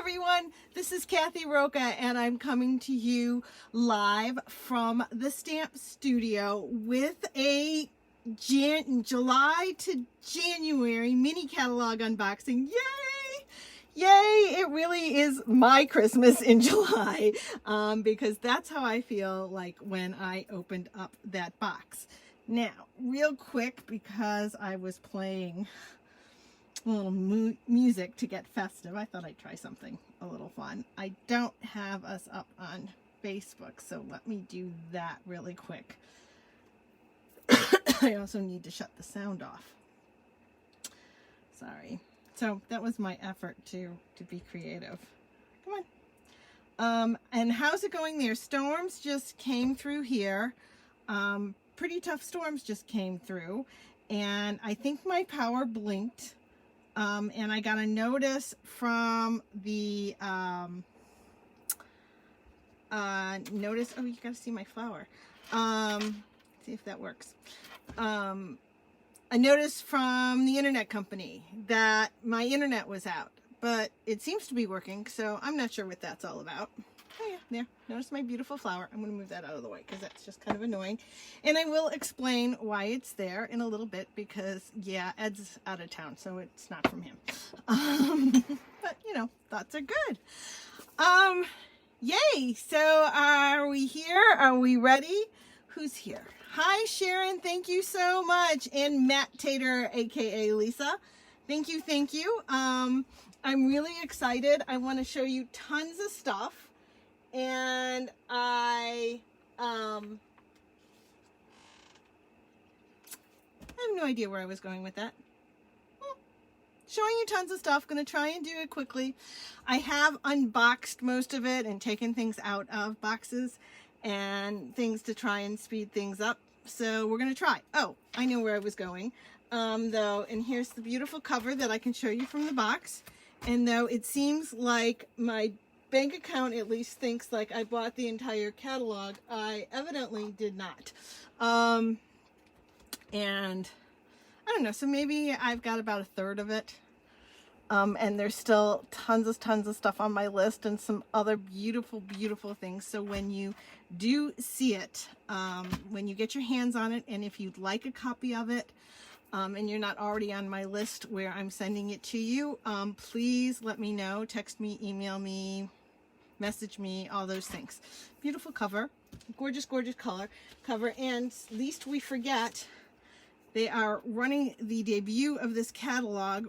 everyone, this is Kathy Roca and I'm coming to you live from the Stamp Studio with a July to January mini catalog unboxing. Yay! Yay! It really is my Christmas in July because that's how I feel like when I opened up that box. Now, real quick, because I was playing a little music to get festive, I thought I'd try something a little fun. I don't have us up on Facebook, so let me do that really quick. I also need to shut the sound off. Sorry. So that was my effort to be creative. Come on. And how's it going there? Storms just came through here. Pretty tough storms just came through, and I think my power blinked. And I got a notice from the, oh, you gotta see my flower. See if that works. A notice from the internet company that my internet was out, but it seems to be working, so I'm not sure what that's all about. Oh yeah, there. Notice my beautiful flower. I'm going to move that out of the way because that's just kind of annoying. And I will explain why it's there in a little bit because, yeah, Ed's out of town, so it's not from him. But, you know, thoughts are good. Yay! So are we here? Are we ready? Who's here? Hi, Sharon. Thank you so much. And Matt Tater, a.k.a. Lisa. Thank you, thank you. I'm really excited. I want to show you tons of stuff. And I have no idea where I was going with that. Showing you tons of stuff. Going to try and do it quickly. I have unboxed most of it and taken things out of boxes and things to try and speed things up. So we're going to try. Oh, I know where I was going. Though, and here's the beautiful cover that I can show you from the box. And though it seems like my bank account at least thinks like I bought the entire catalog, I evidently did not. And I don't know, so maybe I've got about a third of it. And there's still tons of stuff on my list and some other beautiful things. So when you do see it, when you get your hands on it, and if you'd like a copy of it, and you're not already on my list where I'm sending it to you, please let me know. Text me, email me, message me, all those things. Beautiful cover, gorgeous cover, and least we forget, they are running the debut of this catalog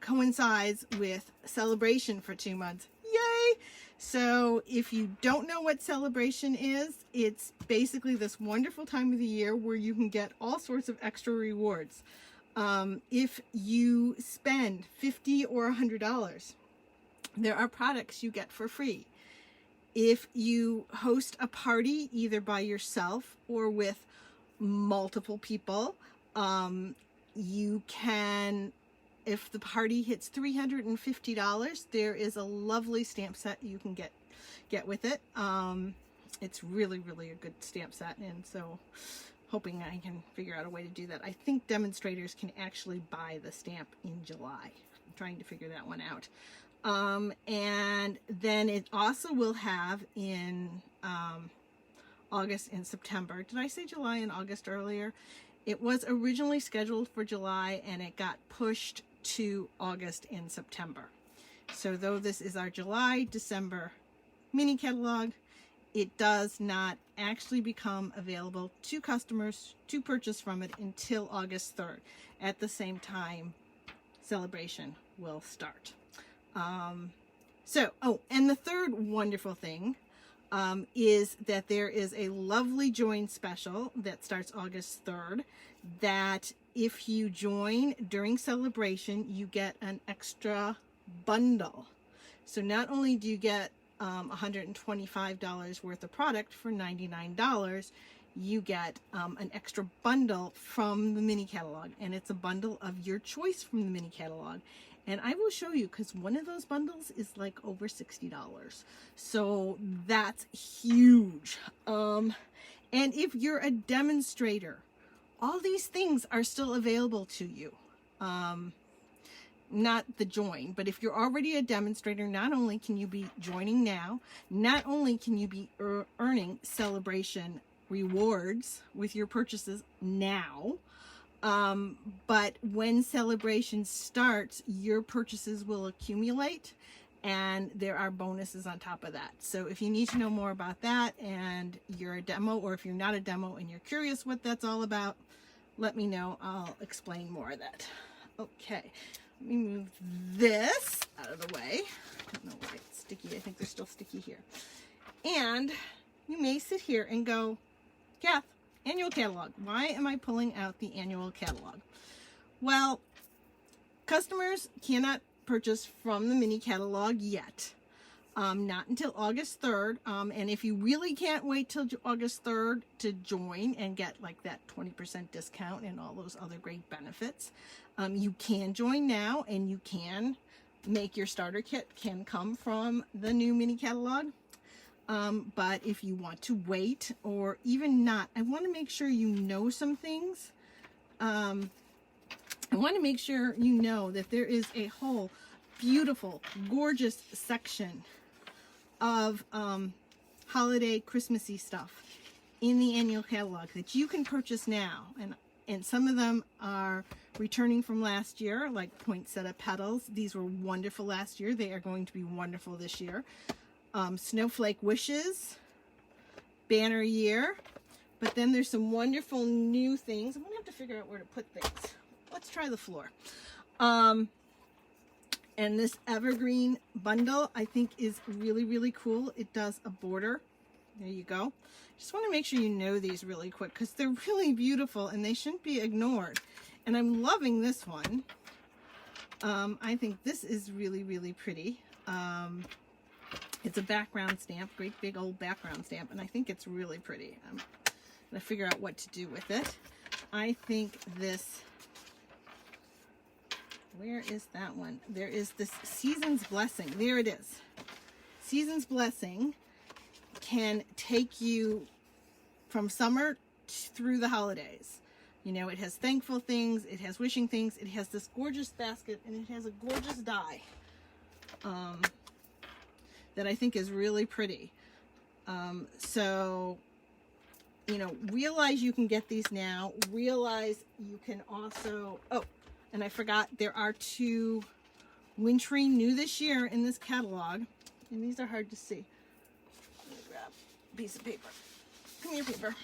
coincides with Celebration for 2 months. Yay! So if you don't know what Celebration is, it's basically this wonderful time of the year where you can get all sorts of extra rewards. If you spend $50 or $100, there are products you get for free. If you host a party either by yourself or with multiple people, you can, if the party hits $350, there is a lovely stamp set you can get with it. It's really a good stamp set, and so hoping I can figure out a way to do that. I think demonstrators can actually buy the stamp in July. I'm trying to figure that one out. And then it also will have in August and September. Did I say July and August earlier? It was originally scheduled for July and it got pushed to August and September. So though this is our July, December mini catalog, it does not actually become available to customers to purchase from it until August 3rd. At the same time, Celebration will start. And the third wonderful thing is that there is a lovely join special that starts August 3rd, that if you join during Celebration, you get an extra bundle. So not only do you get $125 worth of product for $99, you get an extra bundle from the mini catalog, and it's a bundle of your choice from the mini catalog. And I will show you, because one of those bundles is like over $60. So that's huge. And if you're a demonstrator, all these things are still available to you. not the join, but if you're already a demonstrator, not only can you be joining now, not only can you be earning celebration rewards with your purchases now, but when celebration starts, your purchases will accumulate and there are bonuses on top of that. So if you need to know more about that and you're a demo, or if you're not a demo and you're curious what that's all about, let me know. I'll explain more of that. Okay, let me move this out of the way. I don't know why it's sticky. I think they're still sticky here. And you may sit here and go, Kath, annual catalog. Why am I pulling out the annual catalog? Well, customers cannot purchase from the mini catalog yet. Not until August 3rd. And if you really can't wait till August 3rd to join and get like that 20% discount and all those other great benefits, you can join now and you can make your starter kit can come from the new mini catalog. But if you want to wait or even not, I want to make sure you know some things. I want to make sure you know that there is a whole beautiful, gorgeous section of holiday Christmassy stuff in the annual catalog that you can purchase now. And some of them are returning from last year, like poinsettia petals. These were wonderful last year. They are going to be wonderful this year. Snowflake wishes, banner year. But then there's some wonderful new things. I'm gonna have to figure out where to put things. Let's try the floor. And this evergreen bundle I think is really, really cool. It does a border. There you go. Just want to make sure you know these really quick because they're really beautiful and they shouldn't be ignored. And I'm loving this one. I think this is really, really pretty. It's a background stamp, great big old background stamp, and I think it's really pretty. I'm gonna figure out what to do with it. I think this, where is that one? There is this Season's Blessing. There it is. Season's Blessing can take you from summer through the holidays. You know, it has thankful things, it has wishing things, it has this gorgeous basket, and it has a gorgeous die that I think is really pretty. So, you know, realize you can get these now. Realize you can also, oh, and I forgot, there are 2 wintry new this year in this catalog, and these are hard to see. Let me grab a piece of paper. Come here, paper.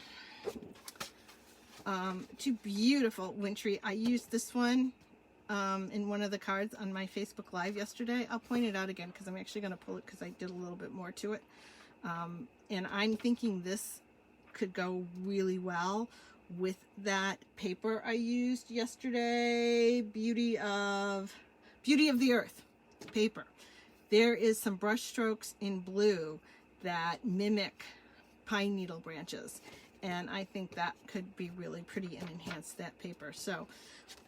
2 beautiful wintry. I used this one in one of the cards on my Facebook Live yesterday. I'll point it out again because I'm actually going to pull it because I did a little bit more to it. And I'm thinking this could go really well with that paper I used yesterday, Beauty of the Earth paper. There is some brush strokes in blue that mimic pine needle branches, and I think that could be really pretty and enhance that paper. So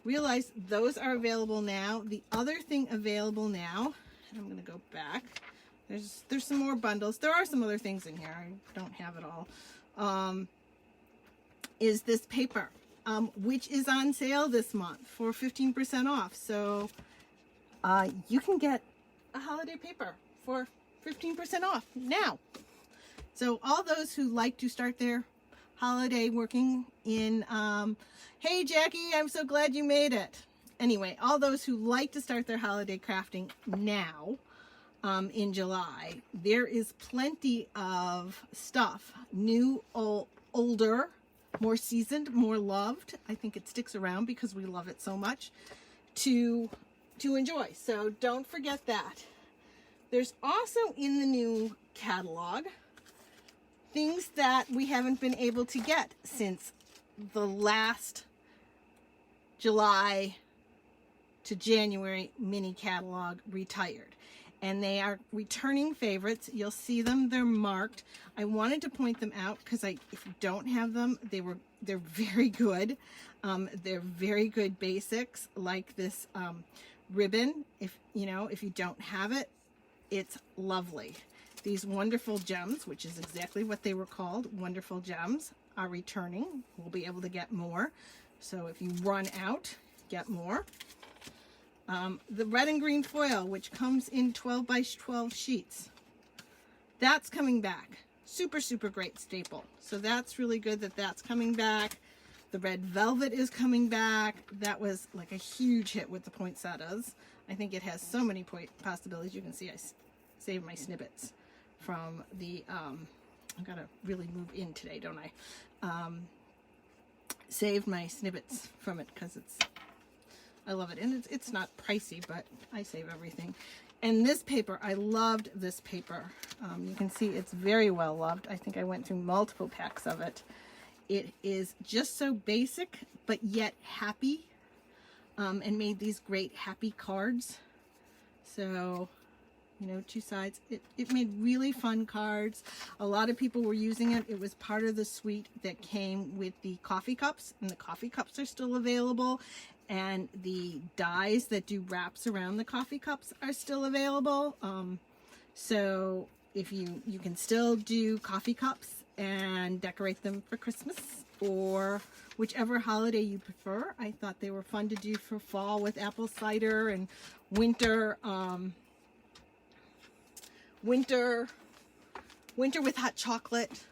realize those are available now. The other thing available now, and I'm going to go back, there's some more bundles. There are some other things in here. I don't have it all. Is this paper, which is on sale this month for 15% off. So you can get a holiday paper for 15% off now. So all those who like to start their holiday working in, hey Jackie, I'm so glad you made it. Anyway, all those who like to start their holiday crafting now, in July, there is plenty of stuff, new, older, more seasoned, more loved. I think it sticks around because we love it so much to enjoy. So don't forget that. There's also in the new catalog things that we haven't been able to get since the last July to January mini catalog retired. And they are returning favorites. You'll see them, they're marked. I wanted to point them out because if you don't have them, they're very good. They're very good basics, like this ribbon. If you don't have it, it's lovely. These wonderful gems, which is exactly what they were called, wonderful gems, are returning. We'll be able to get more. So if you run out, get more. The red and green foil, which comes in 12 by 12 sheets, that's coming back. Super, super great staple. So that's really good that that's coming back. The red velvet is coming back. That was like a huge hit with the poinsettias. I think it has so many possibilities. You can see I saved my snippets from the, I've got to really move in today, don't I? Saved my snippets from it because I love it. And it's not pricey, but I save everything. And this paper, I loved this paper. You can see it's very well loved. I think I went through multiple packs of it. It is just so basic, but yet happy, and made these great happy cards. So, you know, two sides. It made really fun cards. A lot of people were using it. It was part of the suite that came with the coffee cups, and the coffee cups are still available. And the dies that do wraps around the coffee cups are still available. So if you can still do coffee cups and decorate them for Christmas or whichever holiday you prefer. I thought they were fun to do for fall with apple cider, and winter winter with hot chocolate.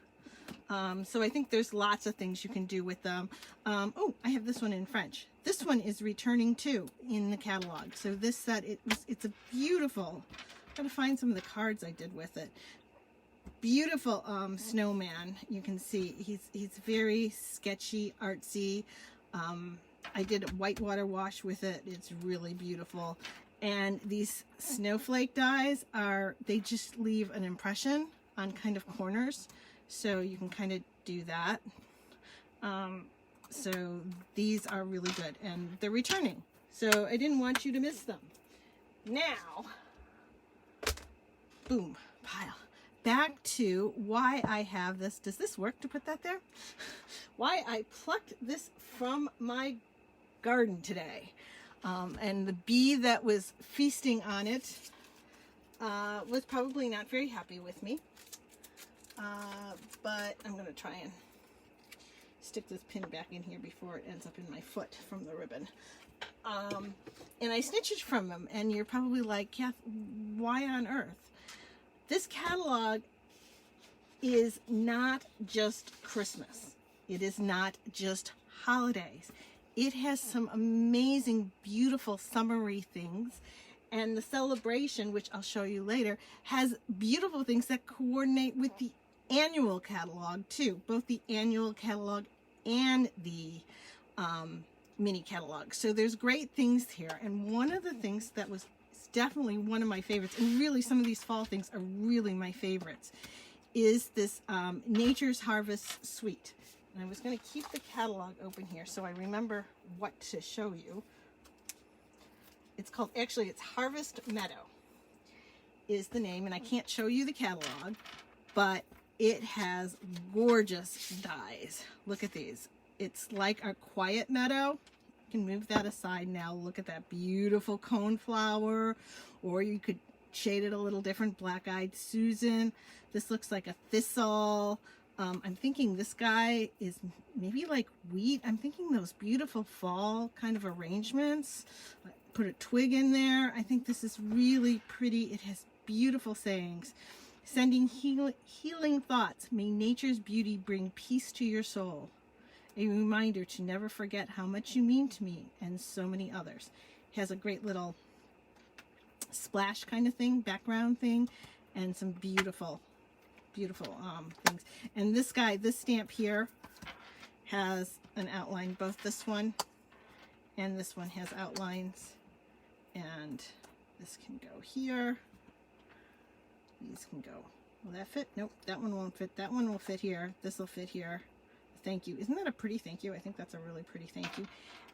So I think there's lots of things you can do with them. Oh, I have this one in French. This one is returning too in the catalog. So this set, it's a beautiful, gotta find some of the cards I did with it. Beautiful snowman. You can see he's very sketchy, artsy. I did a whitewater wash with it. It's really beautiful. And these snowflake dies they just leave an impression on kind of corners. So you can kind of do that. So these are really good, and they're returning. So I didn't want you to miss them. Now, boom, pile. Back to why I have this. Does this work to put that there? Why I plucked this from my garden today. And the bee that was feasting on it was probably not very happy with me. But I'm going to try and stick this pin back in here before it ends up in my foot from the ribbon. And I snitched it from him, and you're probably like, Kath, why on earth? This catalog is not just Christmas. It is not just holidays. It has some amazing, beautiful summery things. And the celebration, which I'll show you later, has beautiful things that coordinate with the annual catalog too. Both the annual catalog and the mini catalog. So there's great things here. And one of the things that was definitely one of my favorites, and really some of these fall things are really my favorites, is this Nature's Harvest Suite. And I was going to keep the catalog open here so I remember what to show you. It's called, actually it's Harvest Meadow is the name, and I can't show you the catalog, but it has gorgeous dies. Look at these. It's like our quiet meadow. You can move that aside now. Look at that beautiful coneflower, or you could shade it a little different, Black-Eyed Susan. This looks like a thistle. I'm thinking this guy is maybe like wheat. I'm thinking those beautiful fall kind of arrangements. Put a twig in there. I think this is really pretty. It has beautiful sayings. Sending healing thoughts. May nature's beauty bring peace to your soul. A reminder to never forget how much you mean to me, and so many others. It has a great little splash kind of thing, background thing, and some beautiful things. And this guy, this stamp here, has an outline. Both this one and this one has outlines. And this can go here. These can go. Will that fit? Nope, that one won't fit. That one will fit here. This will fit here. Thank you. Isn't that a pretty thank you? I think that's a really pretty thank you.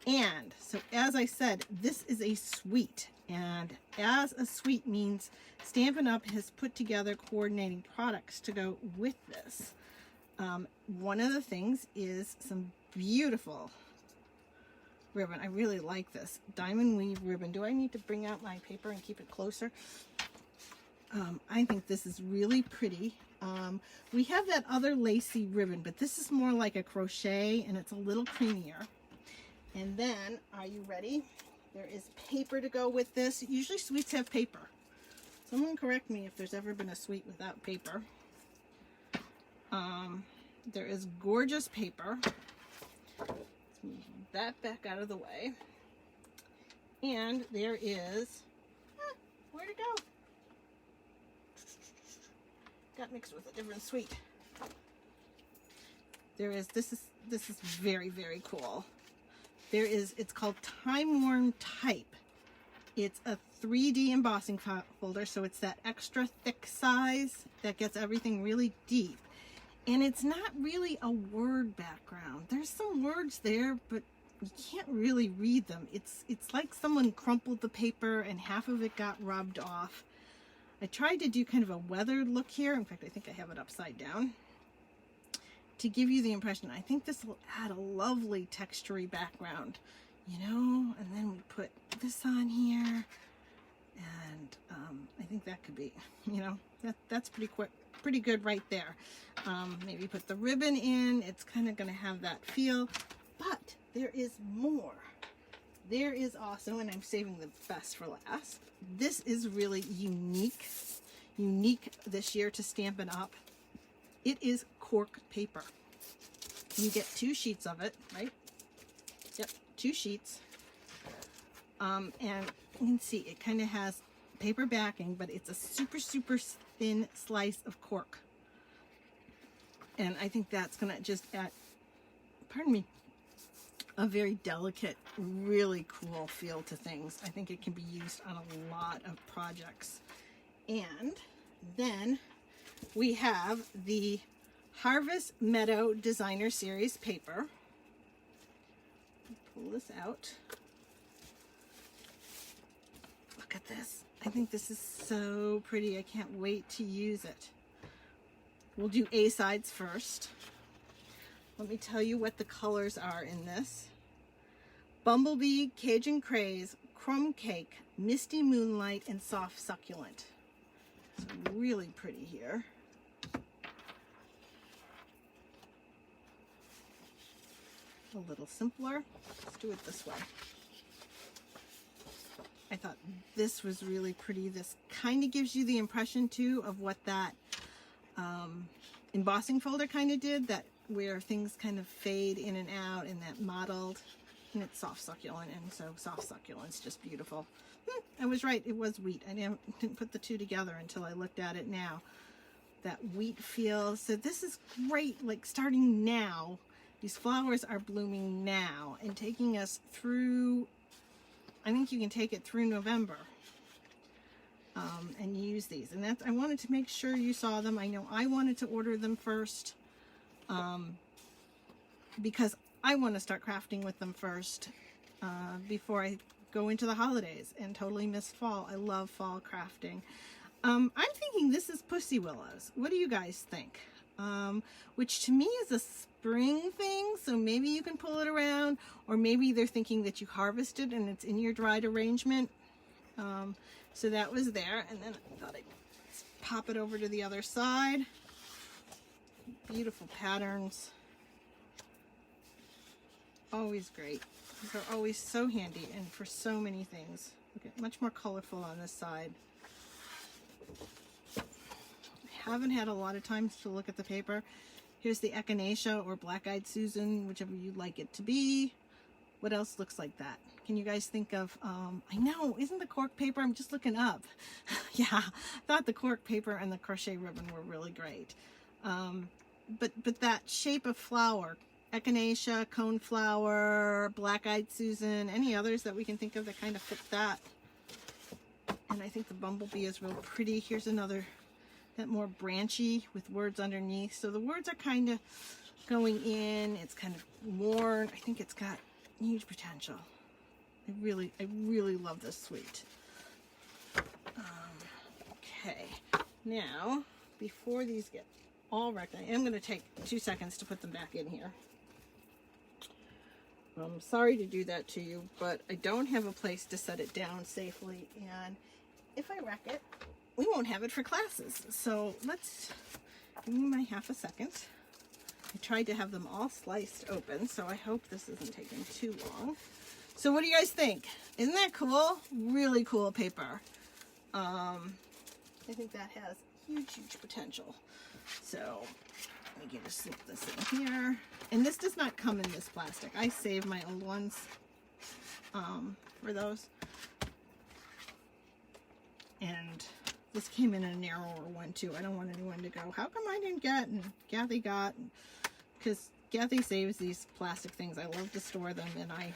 And so, as I said, this is a suite. And as a suite means Stampin' Up! Has put together coordinating products to go with this. One of the things is some beautiful ribbon. I really like this diamond weave ribbon. Do I need to bring out my paper and keep it closer? I think this is really pretty. We have that other lacy ribbon, but this is more like a crochet, and it's a little creamier. And then, are you ready? There is paper to go with this. Usually sweets have paper. Someone correct me if there's ever been a sweet without paper. There is gorgeous paper. Let's move that back out of the way. And there is, where'd it go? Got mixed with a different sweet. There is, this is very, very cool. There is, it's called Time Worn Type. It's a 3D embossing folder, so it's that extra thick size that gets everything really deep. And it's not really a word background. There's some words there, but you can't really read them. It's like someone crumpled the paper and half of it got rubbed off. I tried to do kind of a weathered look here. In fact, I think I have it upside down to give you the impression. I think this will add a lovely textury background, you know, and then we put this on here, and I think that could be, you know, that's pretty quick, pretty good right there. Maybe put the ribbon in. It's kind of going to have that feel, but there is more. There is also, and I'm saving the best for last, this is really unique this year to Stampin' Up. It is cork paper. You get 2 sheets of it, right? Yep, 2 sheets. And you can see it kind of has paper backing, but it's a super, super thin slice of cork. And I think that's going to just add, pardon me, a very delicate, really cool feel to things. I think it can be used on a lot of projects. And then we have the Harvest Meadow Designer Series paper. Pull this out. Look at this. I think this is so pretty. I can't wait to use it. We'll do A sides first. Let me tell you what the colors are in this. Bumblebee, Cajun Craze, Crumb Cake, Misty Moonlight, and Soft Succulent. So really pretty here. A little simpler. Let's do it this way. I thought this was really pretty. This kind of gives you the impression too of what that embossing folder kind of did, that where things kind of fade in and out, and that mottled, and it's soft succulent, and so soft succulent's just beautiful. I was right, it was wheat. I didn't put the two together until I looked at it now. That wheat feel. So this is great, like starting now. These flowers are blooming now and taking us through, I think you can take it through November and use these. And that's, I wanted to make sure you saw them. I know I wanted to order them first because I want to start crafting with them first before I go into the holidays and totally missed fall. I love fall crafting. I'm thinking this is Pussy Willows. What do you guys think? Which to me is a spring thing, so maybe you can pull it around, or maybe they're thinking that you harvested and it's in your dried arrangement. So that was there, and then I thought I'd pop it over to the other side. Beautiful patterns. Always great. These are always so handy and for so many things. Look at, much more colorful on this side. I haven't had a lot of time to look at the paper. Here's the Echinacea or Black-Eyed Susan, whichever you'd like it to be. What else looks like that? Can you guys think of, I know, isn't the cork paper, I'm just looking up. Yeah, I thought the cork paper and the crochet ribbon were really great. But that shape of flower, Echinacea, coneflower, Black-Eyed Susan, any others that we can think of that kind of fit that. And I think the bumblebee is real pretty. Here's another, that more branchy with words underneath. So the words are kind of going in. It's kind of worn. I think it's got huge potential. I really love this suite. Okay, now before these get all wrecked, I am going to take 2 seconds to put them back in here. I'm sorry to do that to you, but I don't have a place to set it down safely, and if I wreck it, we won't have it for classes. So let's give me my half a second. I tried to have them all sliced open, so I hope this isn't taking too long. So what do you guys think? Isn't that cool? Really cool paper. I think that has huge, huge potential. So let me just slip this in here. And this does not come in this plastic. I saved my old ones for those. And this came in a narrower one too. I don't want anyone to go, how come I didn't get and Kathy got? Because Kathy saves these plastic things. I love to store them, and I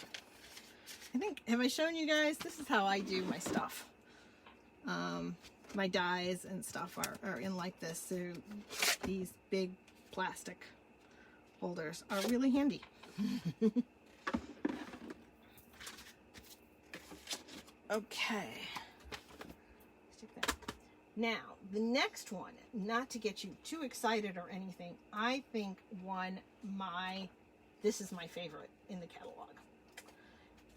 think, have I shown you guys? This is how I do my stuff. My dies and stuff are in like this. So these big plastic holders are really handy. Okay. Stick that. Now, the next one, not to get you too excited or anything, I think this is my favorite in the catalog.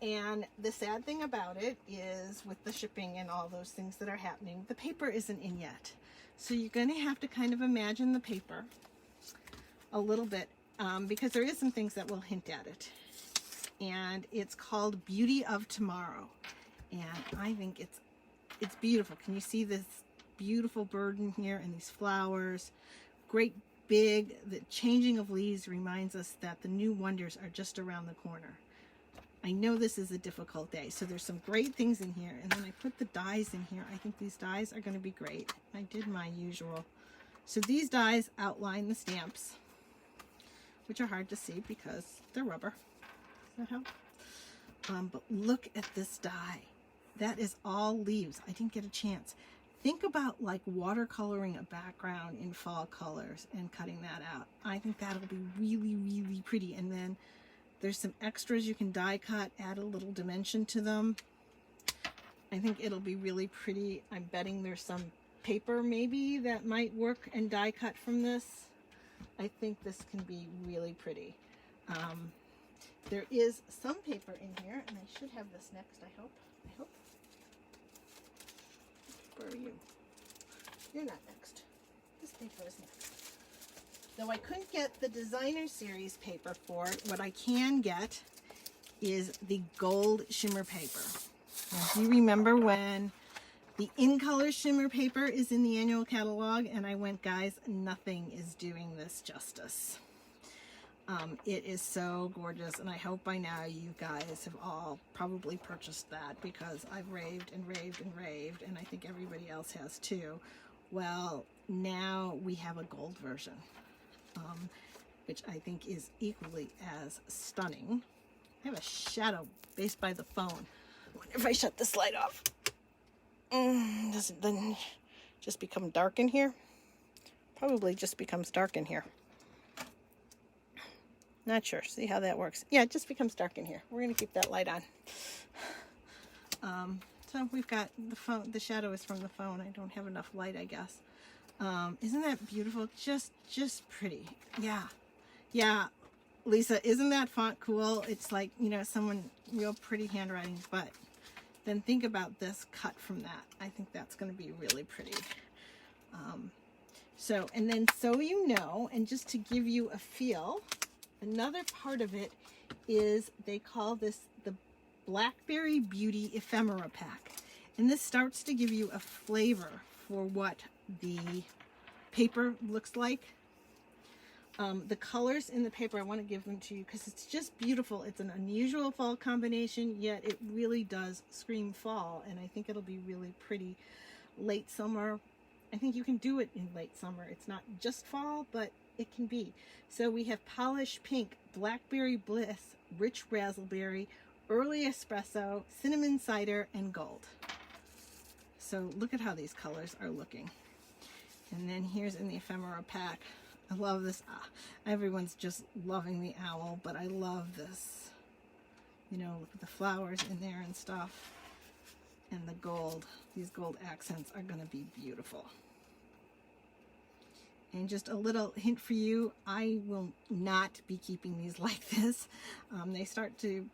And the sad thing about it is, with the shipping and all those things that are happening, the paper isn't in yet. So you're going to have to kind of imagine the paper a little bit, because there is some things that will hint at it. And it's called Beauty of Tomorrow. And I think it's beautiful. Can you see this beautiful bird in here and these flowers? Great big, the changing of leaves reminds us that the new wonders are just around the corner. I know this is a difficult day, so there's some great things in here. And then I put the dies in here. I think these dies are going to be great. I did my usual. So these dies outline the stamps, which are hard to see because they're rubber. Does that help? But look at this die. That is all leaves. I didn't get a chance. Think about like watercoloring a background in fall colors and cutting that out. I think that'll be really, really pretty. And then there's some extras you can die cut, add a little dimension to them. I think it'll be really pretty. I'm betting there's some paper maybe that might work and die cut from this. I think this can be really pretty. There is some paper in here, and I should have this next, I hope. Where are you? You're not next. This paper is next. Though I couldn't get the designer series paper for it, what I can get is the gold shimmer paper. Now, do you remember when the in color shimmer paper is in the annual catalog? And I went, guys, nothing is doing this justice. It is so gorgeous, and I hope by now you guys have all probably purchased that, because I've raved and raved and raved, and I think everybody else has too. Well, now we have a gold version, which I think is equally as stunning. I have a shadow based by the phone. I wonder if I shut this light off. Does it then just become dark in here? Probably just becomes dark in here. Not sure. See how that works. Yeah, it just becomes dark in here. We're going to keep that light on. So we've got the phone. The shadow is from the phone. I don't have enough light, I guess. Isn't that beautiful? Just pretty. Yeah. Lisa, isn't that font cool? It's like, you know, someone real pretty handwriting, but then think about this cut from that. I think that's going to be really pretty. And then so you know, and just to give you a feel, another part of it is they call this the Blackberry Beauty Ephemera Pack. And this starts to give you a flavor for what the paper looks like. The colors in the paper, I want to give them to you because it's just beautiful. It's an unusual fall combination, yet it really does scream fall. And I think it'll be really pretty late summer. I think you can do it in late summer. It's not just fall, but it can be. So we have Polished Pink, Blackberry Bliss, Rich Raspberry, Early Espresso, Cinnamon Cider, and Gold. So look at how these colors are looking. And then here's in the ephemera pack. I love this. Everyone's just loving the owl, but I love this. You know, look at the flowers in there and stuff. And the gold. These gold accents are going to be beautiful. And just a little hint for you, I will not be keeping these like this. They start to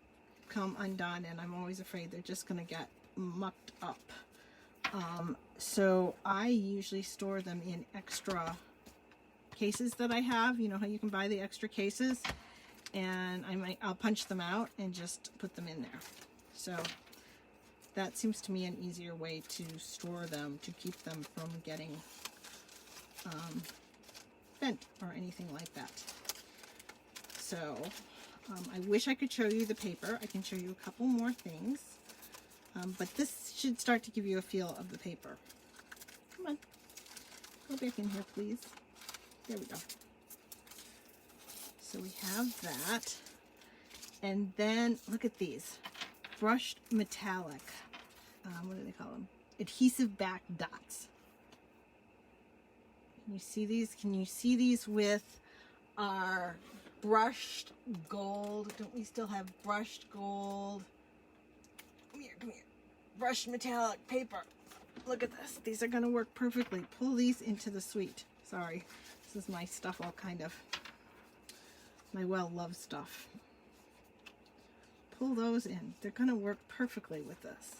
come undone, and I'm always afraid they're just going to get mucked up. So I usually store them in extra cases that I have. You know how you can buy the extra cases? and I'll punch them out and just put them in there. So that seems to me an easier way to store them, to keep them from getting bent or anything like that. So I wish I could show you the paper. I can show you a couple more things, but this should start to give you a feel of the paper. Come on, go back in here, please. There we go. So we have that, and then look at these brushed metallic, what do they call them? Adhesive back dots. Can you see these? Can you see these with our brushed gold? Don't we still have brushed gold? Come here, come here. Brushed metallic paper. Look at this. These are going to work perfectly. Pull these into the suite. Sorry, this is my stuff all kind of, my well-loved stuff. Pull those in. They're going to work perfectly with this.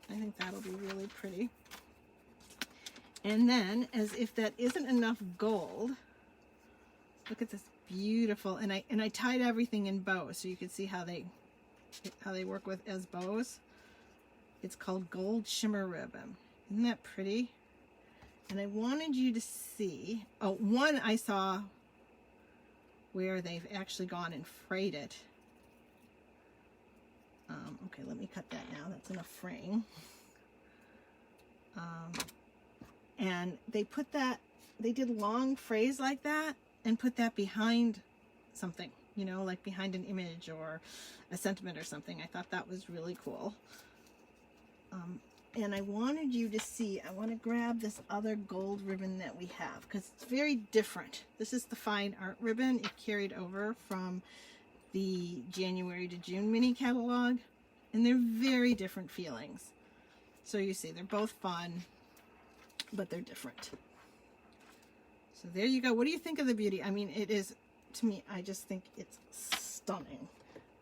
I think that'll be really pretty. And then, as if that isn't enough gold, look at this beautiful, and I tied everything in bows so you can see how they work with as bows. It's called gold shimmer ribbon. Isn't that pretty? And I wanted you to see, oh, one I saw where they've actually gone and frayed it. Okay, let me cut that now. That's in a frame. And they put that, they did long frays like that and put that behind something, you know, like behind an image or a sentiment or something. I thought that was really cool. And I wanted you to see, I want to grab this other gold ribbon that we have because it's very different. This is the fine art ribbon. It carried over from the January to June mini catalog, and they're very different feelings. So you see, they're both fun, but they're different. So there you go. What do you think of the beauty? I mean, it is, to me, I just think it's stunning.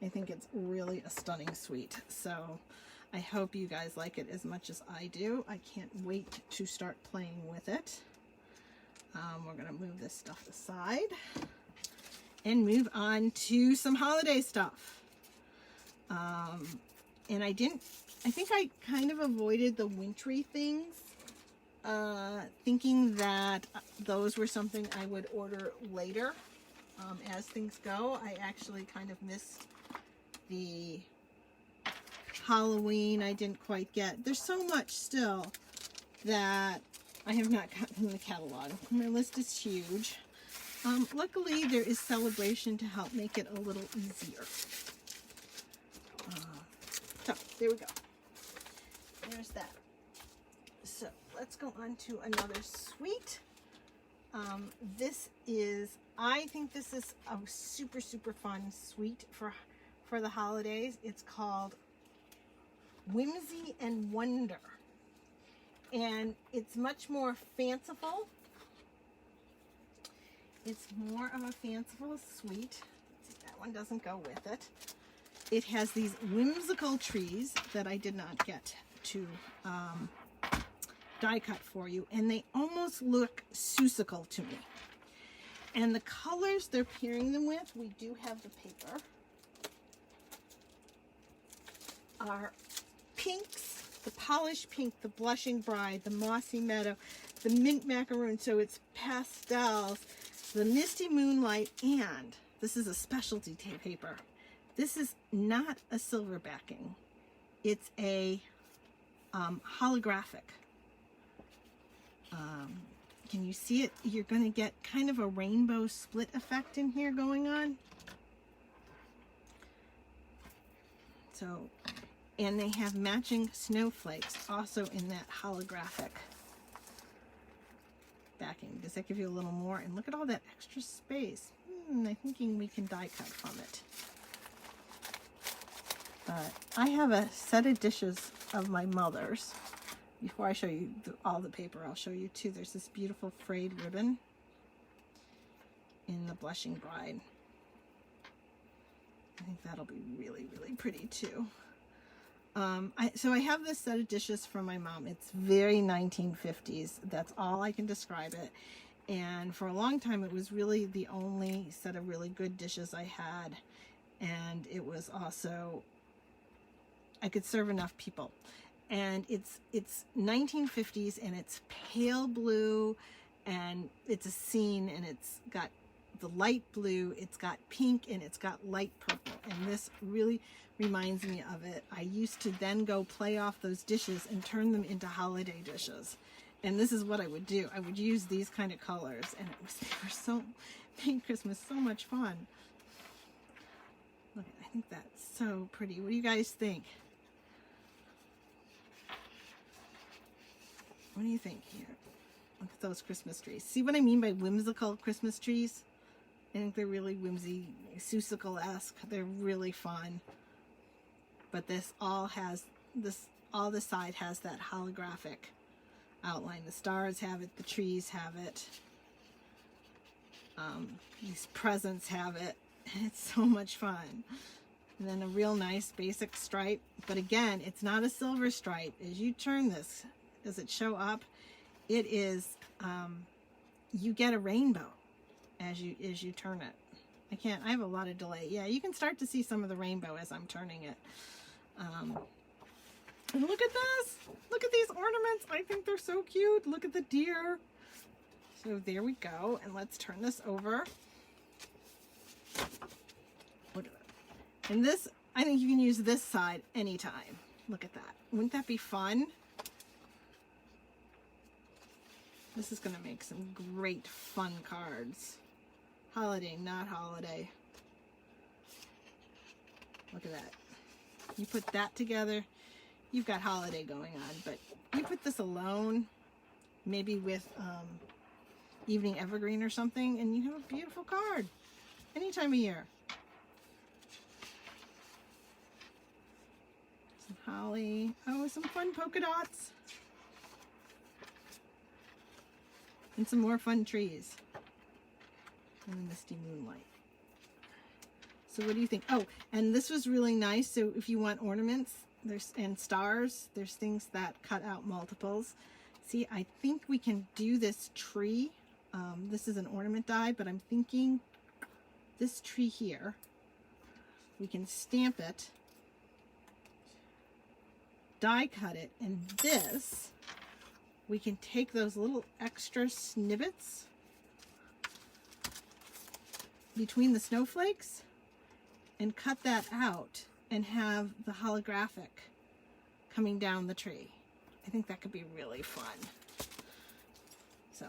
I think it's really a stunning suite. So I hope you guys like it as much as I do. I can't wait to start playing with it. We're going to move this stuff aside and move on to some holiday stuff. And I think I kind of avoided the wintry things, thinking that those were something I would order later. As things go, I actually kind of missed the Halloween. I didn't quite get. There's so much still that I have not gotten in the catalog. My list is huge. Luckily, there is Celebration to help make it a little easier. So, there we go. There's that. So, let's go on to another suite. This is, I think this is a super, super fun suite for the holidays. It's called Whimsy and Wonder. And it's much more fanciful. It's more of a fanciful suite. See, that one doesn't go with it. It has these whimsical trees that I did not get to die cut for you, and they almost look Seussical to me. And the colors they're pairing them with, we do have the paper, are pinks, the polished pink, the blushing bride, the mossy meadow, the mint macaroon, so it's pastels, the misty moonlight, and this is a specialty paper. This is not a silver backing. It's a holographic. Can you see it? You're going to get kind of a rainbow split effect in here going on. So, and they have matching snowflakes also in that holographic backing. Does that give you a little more? And look at all that extra space. I'm thinking we can die cut from it. But I have a set of dishes of my mother's. Before I show you all the paper, I'll show you too. There's this beautiful frayed ribbon in the Blushing Bride. I think that'll be really, really pretty too. So I have this set of dishes from my mom. It's very 1950s. That's all I can describe it. And for a long time, it was really the only set of really good dishes I had. And it was also, I could serve enough people. And it's 1950s, and it's pale blue, and it's a scene, and it's got the light blue, it's got pink, and it's got light purple. And this really reminds me of it. I used to then go play off those dishes and turn them into holiday dishes. And this is what I would do. I would use these kind of colors, and made Christmas so much fun. Look, I think that's so pretty. What do you guys think? What do you think here? Look at those Christmas trees. See what I mean by whimsical Christmas trees? I think they're really whimsy, Seussical-esque. They're really fun. But this all the side has that holographic outline. The stars have it, the trees have it. These presents have it. It's so much fun. And then a real nice basic stripe. But again, it's not a silver stripe. As you turn this, does it show up? It is, you get a rainbow as you turn it. I have a lot of delay. Yeah, you can start to see some of the rainbow as I'm turning it. And look at this. Look at these ornaments. I think they're so cute. Look at the deer. So there we go. And let's turn this over. And this, I think you can use this side anytime. Look at that. Wouldn't that be fun? This is going to make some great fun cards. Holiday, not holiday. Look at that. You put that together, you've got holiday going on. But you put this alone, maybe with evening evergreen or something, and you have a beautiful card any time of year. Some holly. Oh, some fun polka dots. And some more fun trees. And the misty moonlight. So what do you think? Oh, and this was really nice. So if you want ornaments and stars, there's things that cut out multiples. See, I think we can do this tree. This is an ornament die, but I'm thinking this tree here, we can stamp it, die cut it, and this, we can take those little extra snippets between the snowflakes and cut that out and have the holographic coming down the tree. I think that could be really fun. So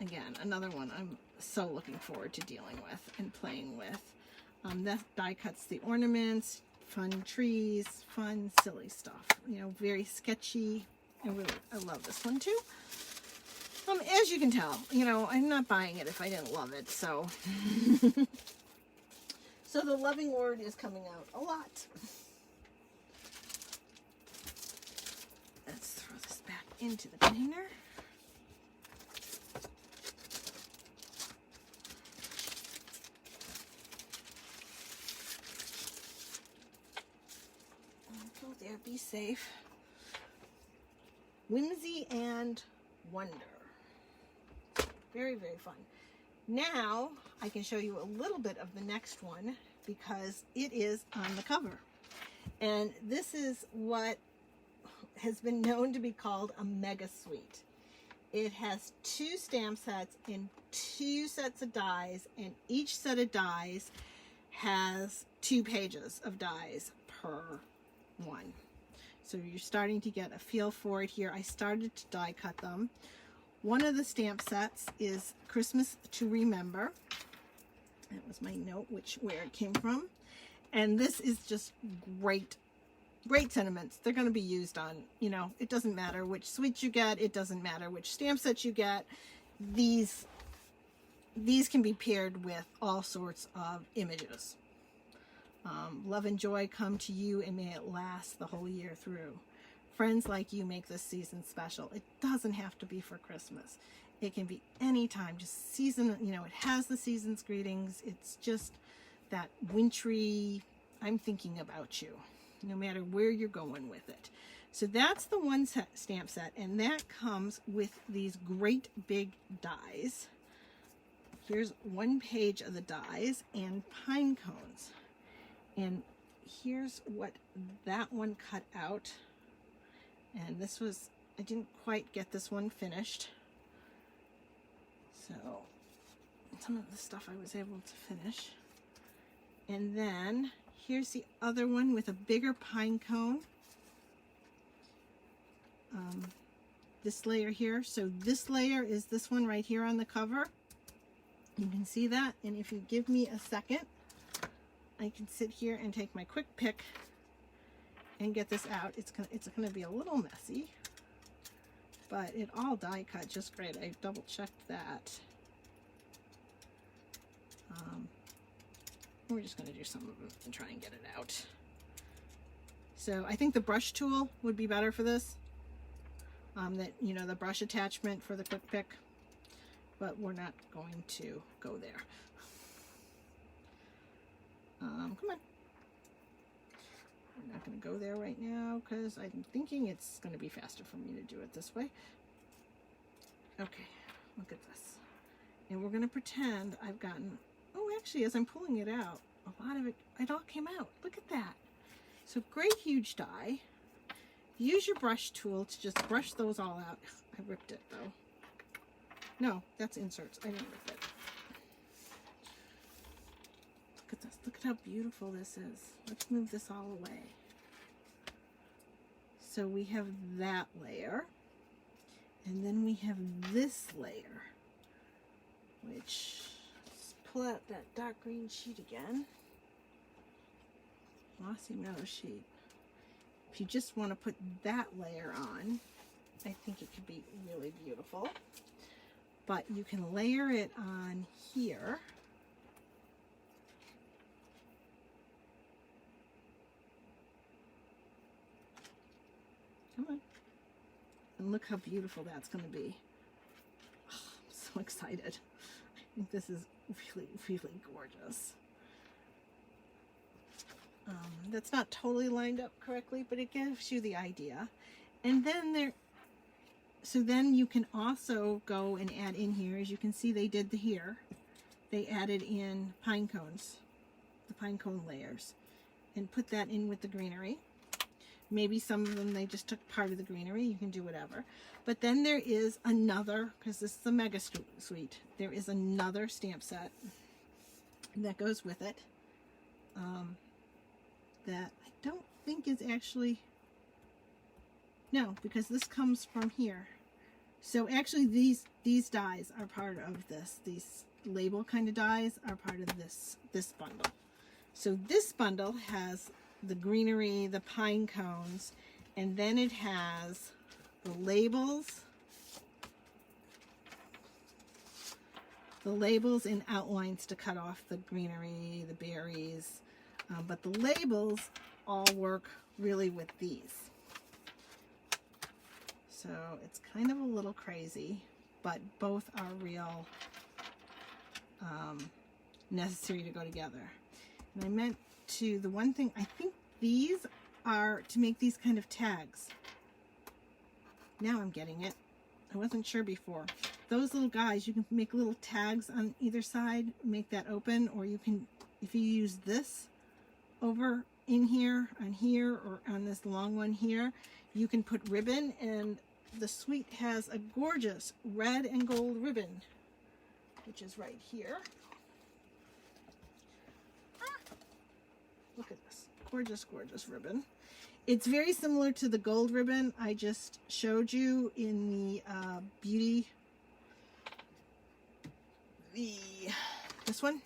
again, another one I'm so looking forward to dealing with and playing with. That die cuts the ornaments, fun trees, fun silly stuff, you know, very sketchy. I love this one too. As you can tell, you know, I'm not buying it if I didn't love it, so. So the loving word is coming out a lot. Let's throw this back into the container. Go there, be safe. Whimsy and wonder. Very, very fun. Now I can show you a little bit of the next one because it is on the cover. And this is what has been known to be called a mega suite. It has 2 stamp sets and 2 sets of dies, and each set of dies has 2 pages of dies per one. So you're starting to get a feel for it here. I started to die cut them. One of the stamp sets is Christmas to Remember. That was my note, where it came from. And this is just great sentiments. They're going to be used on, you know, it doesn't matter which suites you get. It doesn't matter which stamp sets you get. These can be paired with all sorts of images. Love and joy come to you, and may it last the whole year through. Friends like you make this season special. It doesn't have to be for Christmas. It can be any time, just season, you know, it has the season's greetings. It's just that wintry, I'm thinking about you, no matter where you're going with it. So that's the one stamp set, and that comes with these great big dies. here's one page of the dies and pine cones. And here's what that one cut out. And this was, I didn't quite get this one finished. So some of the stuff I was able to finish. And then here's the other one with a bigger pine cone. This layer here. So this layer is this one right here on the cover. You can see that. And if you give me a second, I can sit here and take my quick pick and get this out. It's gonna be a little messy, but it all die cut just great. I double checked that. We're just gonna do some of them and try and get it out. So I think the brush tool would be better for this. That, you know, the brush attachment for the quick pick, but we're not going to go there. Come on. We're not going to go there right now because I'm thinking it's going to be faster for me to do it this way. Okay, look at this. And we're going to pretend I've gotten, oh, actually, as I'm pulling it out, a lot of it all came out. Look at that. So great huge die. Use your brush tool to just brush those all out. I ripped it though. No, that's inserts. I didn't rip it. Look at this. Look at how beautiful this is. Let's move this all away. So we have that layer. And then we have this layer, which, let's pull out that dark green sheet again. Glossy meadow sheet. If you just want to put that layer on, I think it could be really beautiful. But you can layer it on here. Come on. And look how beautiful that's going to be. Oh, I'm so excited. I think this is really, really gorgeous. That's not totally lined up correctly, but it gives you the idea. And then so then you can also go and add in here, as you can see they did here. They added in pine cones, the pine cone layers, and put that in with the greenery. Maybe some of them they just took part of the greenery, you can do whatever. But then there is another, because this is the Mega Suite, there is another stamp set that goes with it. That I don't think is actually, no, because this comes from here. So actually these dies are part of this. These label kind of dies are part of this bundle. So this bundle has the greenery, the pine cones, and then it has the labels and outlines to cut off the greenery, the berries. But the labels all work really with these. So it's kind of a little crazy, but both are real necessary to go together. And I meant to, the one thing, I think these are to make these kind of tags. Now I'm getting it. I wasn't sure before. Those little guys, you can make little tags on either side, make that open, or you can, if you use this over in here, or on this long one here, you can put ribbon, and the suite has a gorgeous red and gold ribbon, which is right here. Look at this gorgeous, gorgeous ribbon. It's very similar to the gold ribbon I just showed you in the this one.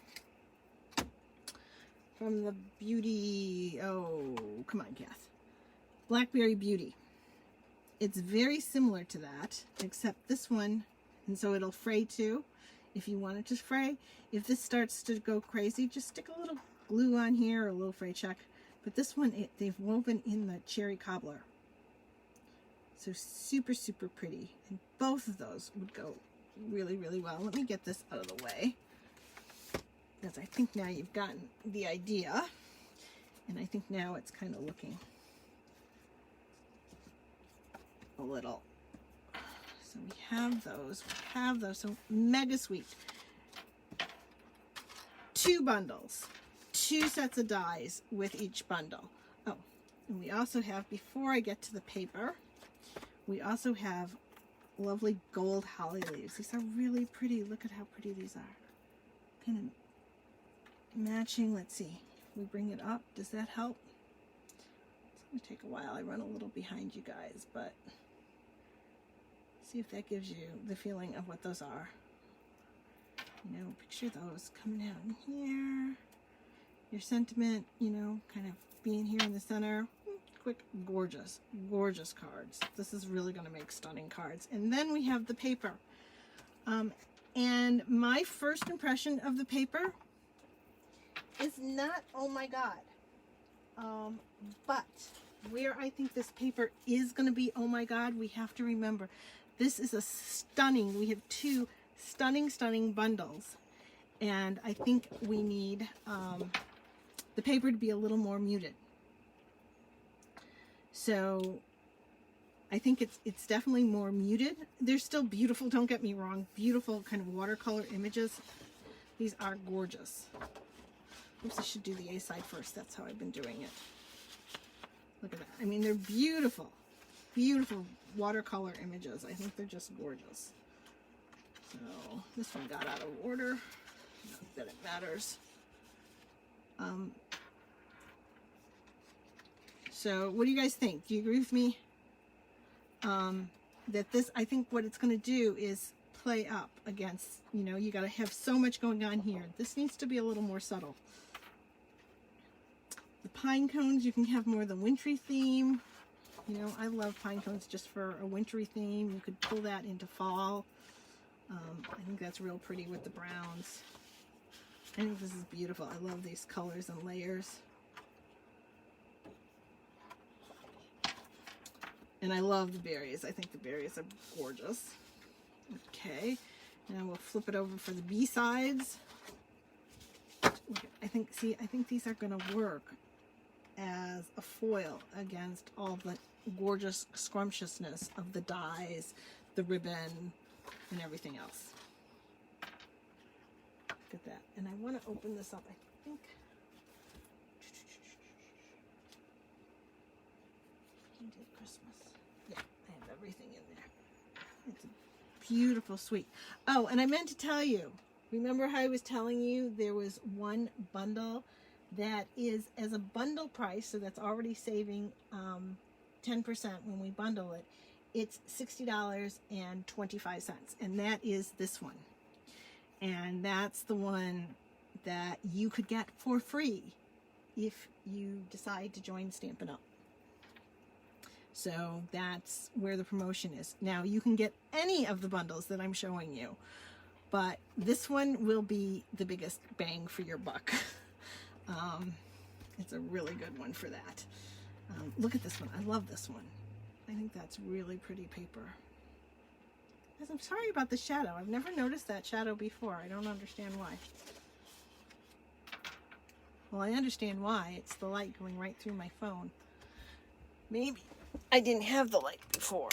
From the Beauty, oh, come on, Kath. Blackberry Beauty. It's very similar to that, except this one, and so it'll fray too, if you want it to fray. If this starts to go crazy, just stick a little glue on here, or a little fray check. But this one, they've woven in the cherry cobbler. So super, super pretty. And both of those would go really, really well. Let me get this out of the way, because I think now you've gotten the idea, and I think now it's kind of looking a little. So we have those. So Mega Suite. 2 bundles, 2 sets of dies with each bundle. Oh, and we also have, before I get to the paper, we also have lovely gold holly leaves. These are really pretty. Look at how pretty these are. Kind of matching. Let's see. We bring it up. Does that help? It's going to take a while. I run a little behind you guys, but see if that gives you the feeling of what those are. You know, picture those coming out in here. Your sentiment, you know, kind of being here in the center. Quick, gorgeous, gorgeous cards. This is really going to make stunning cards. And then we have the paper. And my first impression of the paper is not, oh my God. But where I think this paper is going to be, oh my God, we have to remember, this is a stunning, we have 2 stunning, stunning bundles. And I think we need the paper to be a little more muted. So I think it's definitely more muted. They're still beautiful, don't get me wrong. Beautiful kind of watercolor images. These are gorgeous. Oops, I should do the A side first. That's how I've been doing it. Look at that. I mean, they're beautiful. Beautiful watercolor images. I think they're just gorgeous. So this one got out of order. Not that it matters. So what do you guys think? Do you agree with me? That this, I think what it's going to do is play up against, you know, you got to have so much going on here. This needs to be a little more subtle. The pine cones, you can have more of the wintry theme. You know, I love pine cones just for a wintry theme. You could pull that into fall. I think that's real pretty with the browns. I think this is beautiful. I love these colors and layers. And I love the berries. I think the berries are gorgeous. Okay, now we'll flip it over for the B-sides. I think these are going to work as a foil against all the gorgeous scrumptiousness of the dies, the ribbon, and everything else. Look at that. And I want to open this up, I think. Christmas. Yeah, I have everything in there. It's a beautiful suite. Oh, and I meant to tell you, remember how I was telling you there was one bundle that is as a bundle price, so that's already saving 10% when we bundle it. It's $60.25, and that is this one. And that's the one that you could get for free if you decide to join Stampin' Up. So that's where the promotion is. Now you can get any of the bundles that I'm showing you, but this one will be the biggest bang for your buck. It's a really good one for that. Look at this one. I love this one. I think that's really pretty paper. Guys, I'm sorry about the shadow. I've never noticed that shadow before. I don't understand why. Well, I understand why. It's the light going right through my phone. Maybe I didn't have the light before.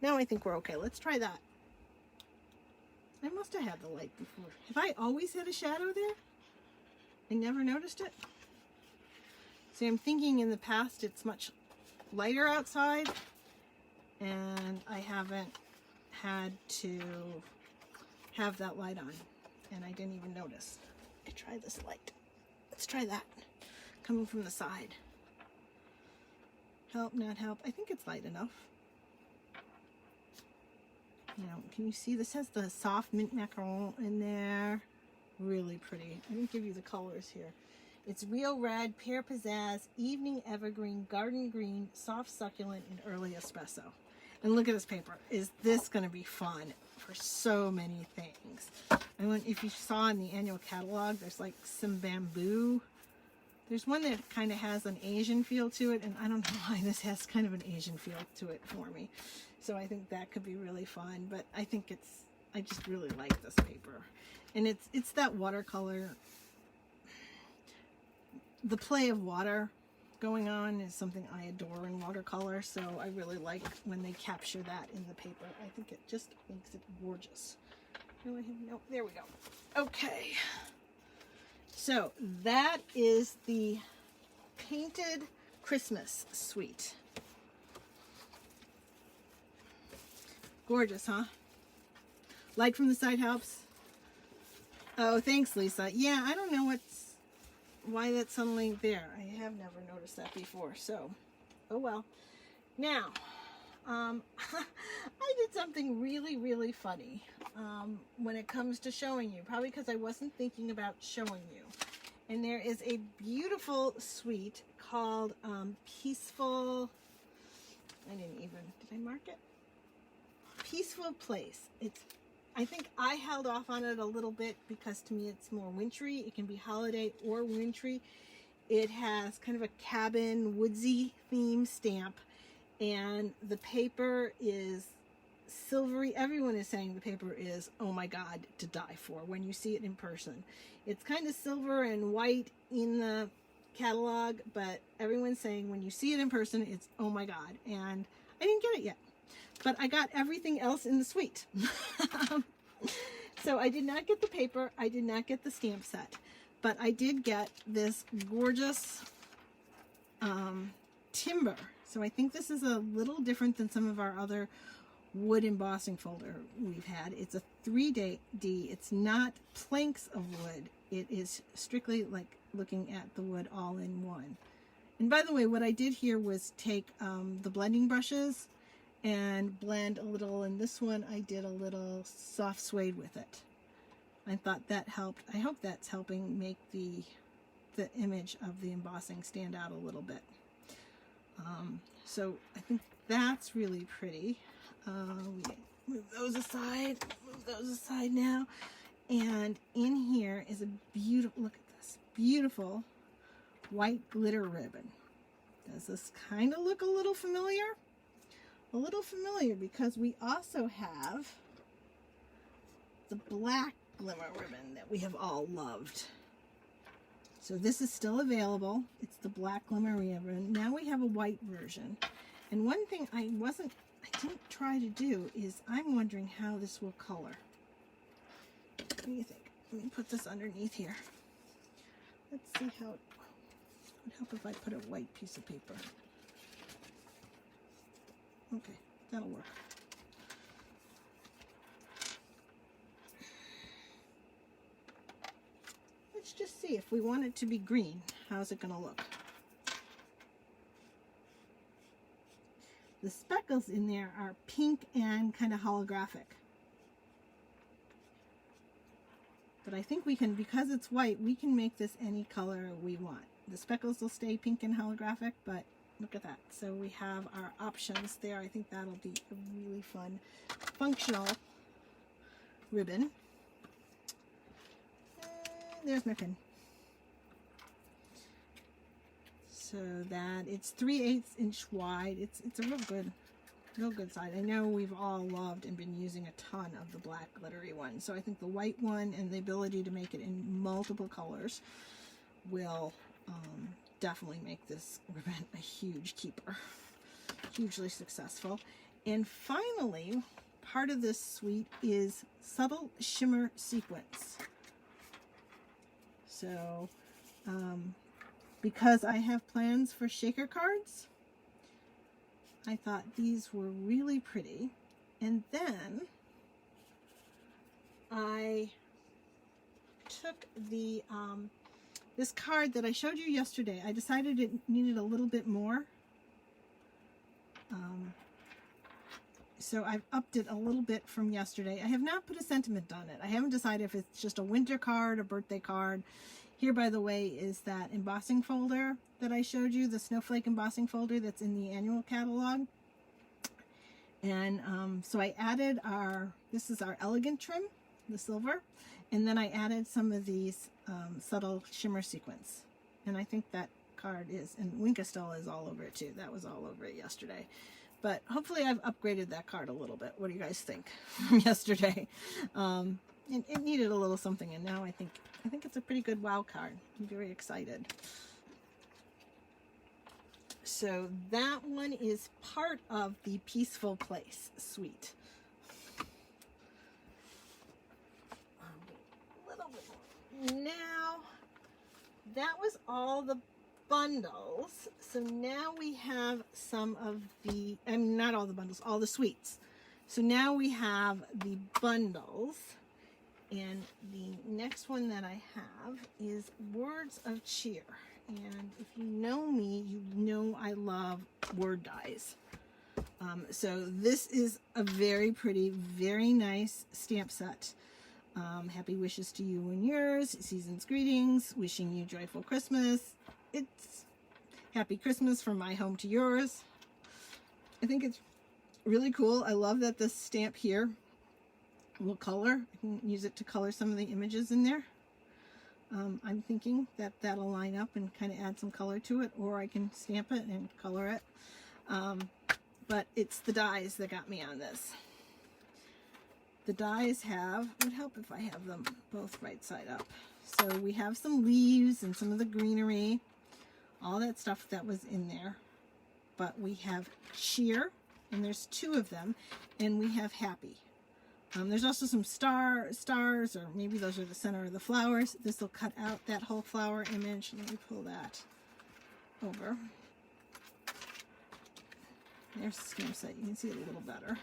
Now I think we're okay. Let's try that. I must have had the light before. Have I always had a shadow there? I never noticed it. See, I'm thinking in the past it's much lighter outside, and I haven't had to have that light on, and I didn't even notice. I could try this light. Let's try that. Coming from the side. Help, not help. I think it's light enough. You know, can you see this has the soft mint macaron in there? Really pretty. I didn't give you the colors here. It's real red, pear pizzazz, evening evergreen, garden green, soft succulent, and early espresso. And look at this paper. Is this going to be fun for so many things? I mean, if you saw in the annual catalog, there's like some bamboo. There's one that kind of has an Asian feel to it, and I don't know why this has kind of an Asian feel to it for me. So I think that could be really fun, but I think I just really like this paper. And it's that watercolor. The play of water going on is something I adore in watercolor, so I really like when they capture that in the paper. I think it just makes it gorgeous. No, there we go. Okay. So that is the Painted Christmas Suite. Gorgeous, huh? Light from the side helps. Oh, thanks, Lisa. Yeah, I don't know why that's suddenly there. I have never noticed that before, so oh well. Now, I did something really, really funny when it comes to showing you, probably because I wasn't thinking about showing you. And there is a beautiful suite called Peaceful, did I mark it? Peaceful Place. I think I held off on it a little bit because to me it's more wintry. It can be holiday or wintry. It has kind of a cabin, woodsy theme stamp, and the paper is silvery. Everyone is saying the paper is, oh my God, to die for when you see it in person. It's kind of silver and white in the catalog, but everyone's saying when you see it in person, it's oh my God. And I didn't get it yet, but I got everything else in the suite. So I did not get the paper. I did not get the stamp set, but I did get this gorgeous timber. So I think this is a little different than some of our other wood embossing folder we've had. It's a 3D. It's not planks of wood. It is strictly like looking at the wood all in one. And by the way, what I did here was take the blending brushes and blend a little. In this one, I did a little soft suede with it. I thought that helped. I hope that's helping make the image of the embossing stand out a little bit. So I think that's really pretty. We move those aside now. And in here is a beautiful, look at this, beautiful white glitter ribbon. Does this kind of look a little familiar? A little familiar because we also have the black glimmer ribbon that we have all loved. So this is still available. It's the black glimmer ribbon. Now we have a white version. And one thing I didn't try to do is I'm wondering how this will color. What do you think? Let me put this underneath here. Let's see how it would help if I put a white piece of paper. Okay, that'll work. Let's just see if we want it to be green. How's it going to look? The speckles in there are pink and kind of holographic. But I think we can, because it's white, we can make this any color we want. The speckles will stay pink and holographic, but look at that. So we have our options there. I think that'll be a really fun, functional ribbon. And there's my pin. So that it's 3/8 inch wide. It's a real good size. I know we've all loved and been using a ton of the black glittery one. So I think the white one and the ability to make it in multiple colors will definitely make this ribbon a huge keeper. Hugely successful. And finally, part of this suite is subtle shimmer sequins. So because I have plans for shaker cards, I thought these were really pretty. And then I took the this card that I showed you yesterday. I decided it needed a little bit more. So I've upped it a little bit from yesterday. I have not put a sentiment on it. I haven't decided if it's just a winter card, a birthday card. Here, by the way, is that embossing folder that I showed you, the snowflake embossing folder that's in the annual catalog. And so I added this is our elegant trim, the silver, and then I added some of these subtle shimmer sequins. And I think that card is, and Winkastel is all over it too. That was all over it yesterday. But hopefully I've upgraded that card a little bit. What do you guys think from yesterday? It needed a little something, and now I think it's a pretty good wow card. I'm very excited. So that one is part of the Peaceful Place suite. A little bit more. Now that was all the bundles. So now we have some of the, not all the bundles, all the sweets. So now we have the bundles. And the next one that I have is Words of Cheer. And if you know me, you know I love word dies. So this is a very pretty, very nice stamp set. Happy wishes to you and yours, season's greetings, wishing you joyful Christmas. It's happy Christmas from my home to yours. I think it's really cool. I love that this stamp here will color. I can use it to color some of the images in there. I'm thinking that that'll line up and kind of add some color to it, or I can stamp it and color it. But it's the dies that got me on this. The dies would help if I have them both right side up. So we have some leaves and some of the greenery, all that stuff that was in there. But we have cheer, and there's 2 of them, and we have happy. There's also some stars, or maybe those are the center of the flowers. This will cut out that whole flower image. Let me pull that over. There's the stamp set. You can see it a little better.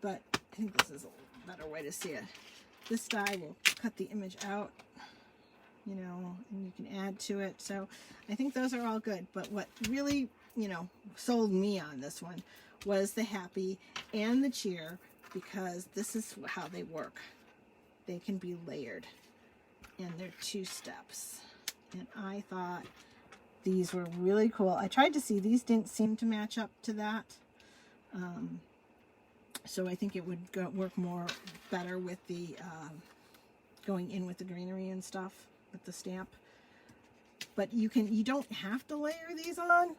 But I think this is a better way to see it. This die will cut the image out, you know, and you can add to it. So I think those are all good. But what really, you know, sold me on this one was the happy and the cheer, because this is how they work. They can be layered, and they're 2 steps. And I thought these were really cool. I tried to see, these didn't seem to match up to that. So I think it would work better with the going in with the greenery and stuff with the stamp. But you don't have to layer these on,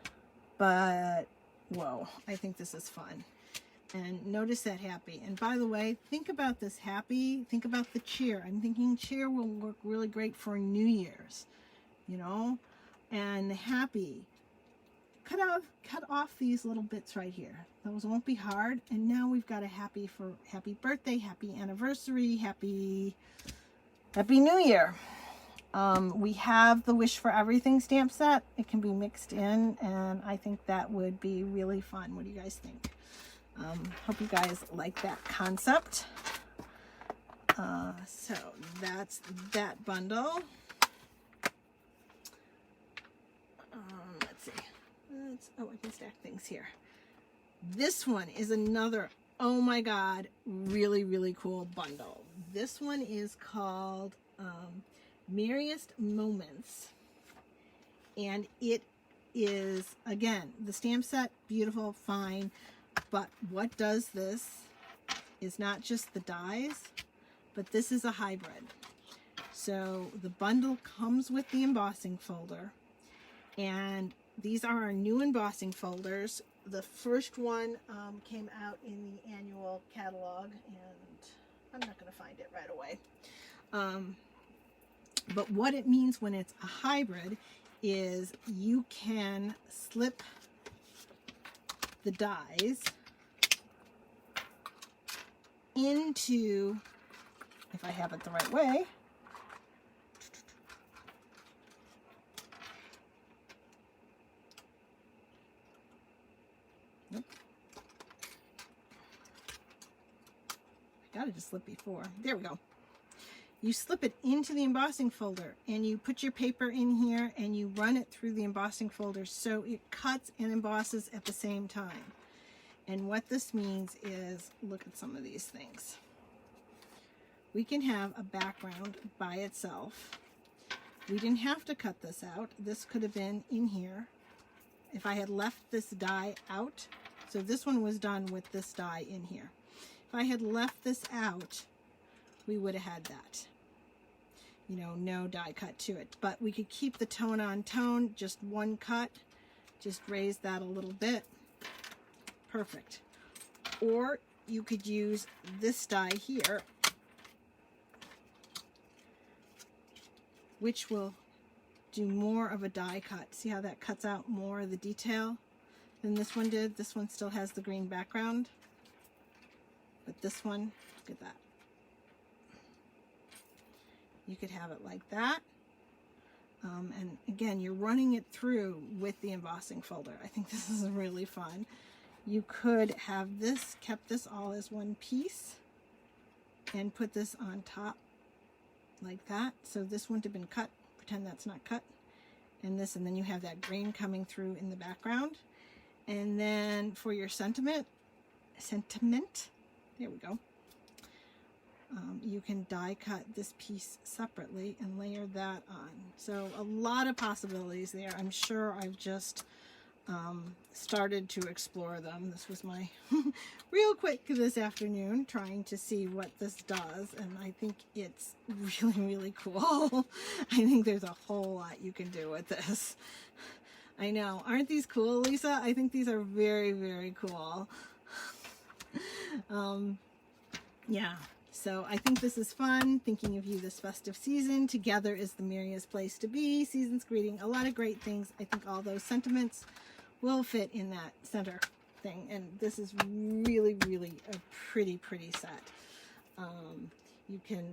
but whoa, I think this is fun. And notice that happy. And by the way, think about this happy, think about the cheer. I'm thinking cheer will work really great for New Year's, you know. And the happy, cut off these little bits right here. Those won't be hard. And now we've got a happy for happy birthday, happy anniversary, happy New Year. We have the Wish for Everything stamp set. It can be mixed in, and I think that would be really fun. What do you guys think? Hope you guys like that concept. So that's that bundle. Let's see. Oh, I can stack things here. This one is another, oh my God, really, really cool bundle. This one is called Merriest Moments. And it is, again, the stamp set, beautiful, fine. But what does this is not just the dies, but this is a hybrid. So the bundle comes with the embossing folder, and these are our new embossing folders. The first one came out in the annual catalog, and I'm not going to find it right away. But what it means when it's a hybrid is you can slip the dies into, if I have it the right way, nope, I got it to slip before, there we go. You slip it into the embossing folder, and you put your paper in here, and you run it through the embossing folder so it cuts and embosses at the same time. And what this means is, look at some of these things. We can have a background by itself. We didn't have to cut this out. This could have been in here. If I had left this die out, so this one was done with this die in here. If I had left this out, we would have had that. You know, no die cut to it. But we could keep the tone on tone, just one cut. Just raise that a little bit. Perfect. Or you could use this die here, which will do more of a die cut. See how that cuts out more of the detail than this one did? This one still has the green background. But this one, look at that. You could have it like that. And again, you're running it through with the embossing folder. I think this is really fun. You could have this, kept this all as one piece and put this on top like that. So this wouldn't have been cut. Pretend that's not cut. And this, and then you have that green coming through in the background. And then for your sentiment, there we go. You can die cut this piece separately and layer that on. So a lot of possibilities there. I'm sure I've just started to explore them. This was my real quick this afternoon, trying to see what this does, and I think it's really, really cool. I think there's a whole lot you can do with this. I know. Aren't these cool, Lisa? I think these are very, very cool. Yeah. So I think this is fun, thinking of you this festive season. Together is the merriest place to be. Season's greeting, a lot of great things. I think all those sentiments will fit in that center thing. And this is really, really a pretty set. You can,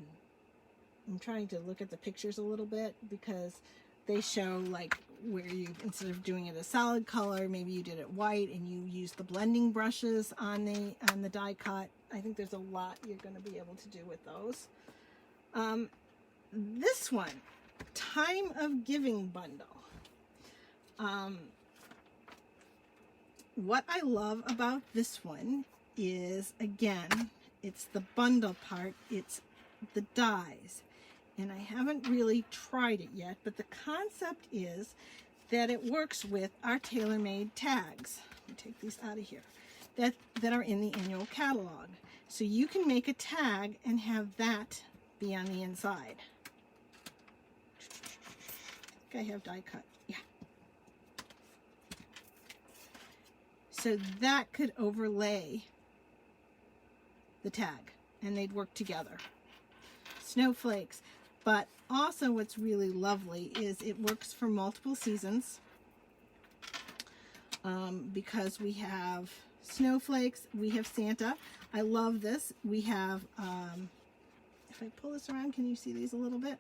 I'm trying to look at the pictures a little bit because they show like where you, instead of doing it a solid color, maybe you did it white and you use the blending brushes on the die cut. I think there's a lot you're going to be able to do with those. This one, Time of Giving bundle. What I love about this one is, again, it's the bundle part, it's the dies. And I haven't really tried it yet, but the concept is that it works with our tailor-made tags. Let me take these out of here. That are in the annual catalog. So you can make a tag and have that be on the inside. I think I have die cut. Yeah. So that could overlay the tag and they'd work together. Snowflakes. But also what's really lovely is it works for multiple seasons because we have snowflakes, we have Santa. I love this. We have, if I pull this around, can you see these a little bit?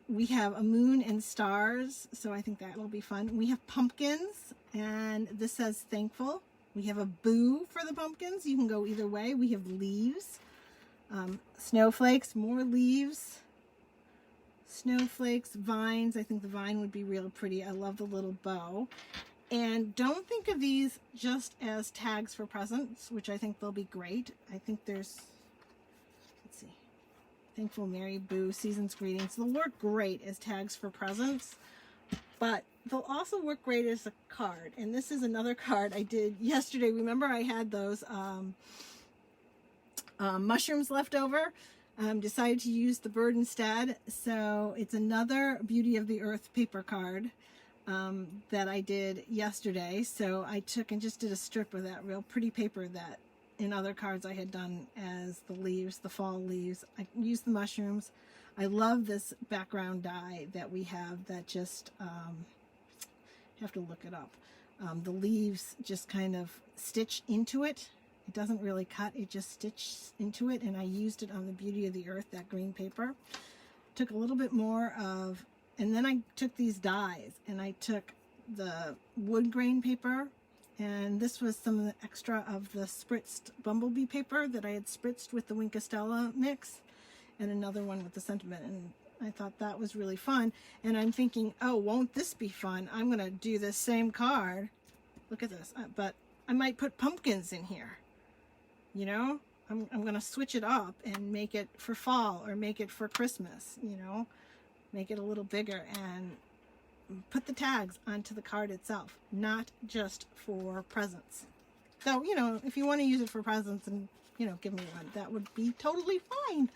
We have a moon and stars, so I think that will be fun. We have pumpkins, and this says thankful. We have a boo for the pumpkins. You can go either way. We have leaves. Snowflakes, more leaves, snowflakes, vines. I think the vine would be real pretty. I love the little bow. And don't think of these just as tags for presents, which I think they'll be great. I think there's, let's see, Thankful, Merry, Boo, Season's Greetings. They'll work great as tags for presents, but they'll also work great as a card. And this is another card I did yesterday. Remember I had those mushrooms left over, decided to use the bird instead. So it's another Beauty of the Earth paper card that I did yesterday. So I took and just did a strip of that real pretty paper that in other cards I had done as the leaves, the fall leaves. I used the mushrooms. I love this background die that we have that just, have to look it up. The leaves just kind of stitch into it. It doesn't really cut, it just stitches into it, and I used it on the Beauty of the Earth, that green paper. Took a little bit more of, and then I took these dies, and I took the wood grain paper, and this was some of the extra of the spritzed bumblebee paper that I had spritzed with the Winkastella mix, and another one with the sentiment, and I thought that was really fun. And I'm thinking, oh, won't this be fun? I'm going to do this same card. Look at this, but I might put pumpkins in here. You know, I'm going to switch it up and make it for fall or make it for Christmas, you know, make it a little bigger and put the tags onto the card itself, not just for presents. So, you know, if you want to use it for presents and, you know, give me one, that would be totally fine.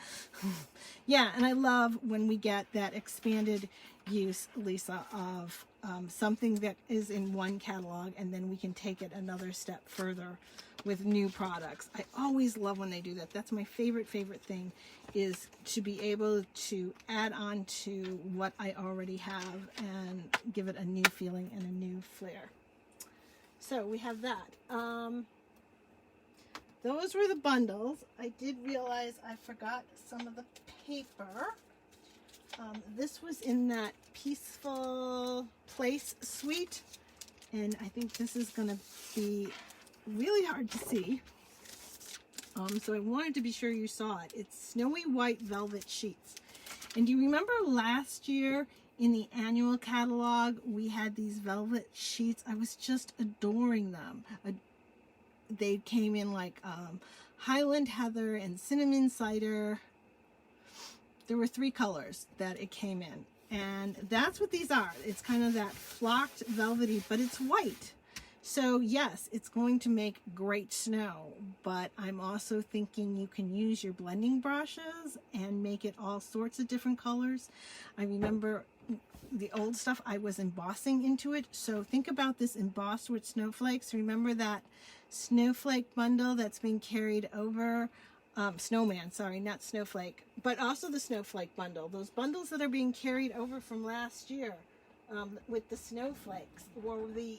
Yeah, and I love when we get that expanded use, Lisa, of something that is in one catalog and then we can take it another step further with new products. I always love when they do that. That's my favorite thing, is to be able to add on to what I already have and give it a new feeling and a new flair. So we have that. Those were the bundles. I did realize I forgot some of the paper. This was in that Peaceful Place suite, and I think this is going to be really hard to see. So I wanted to be sure you saw it. It's snowy white velvet sheets. And do you remember last year in the annual catalog, we had these velvet sheets? I was just adoring them. They came in like Highland Heather and Cinnamon Cider. There were 3 colors that it came in. And that's what these are. It's kind of that flocked velvety, but it's white. So yes, it's going to make great snow, but I'm also thinking you can use your blending brushes and make it all sorts of different colors. I remember the old stuff I was embossing into it. So think about this embossed with snowflakes. Remember that snowflake bundle that's being carried over? Snowman, sorry, not snowflake, but also the snowflake bundle. Those bundles that are being carried over from last year with the snowflakes, or the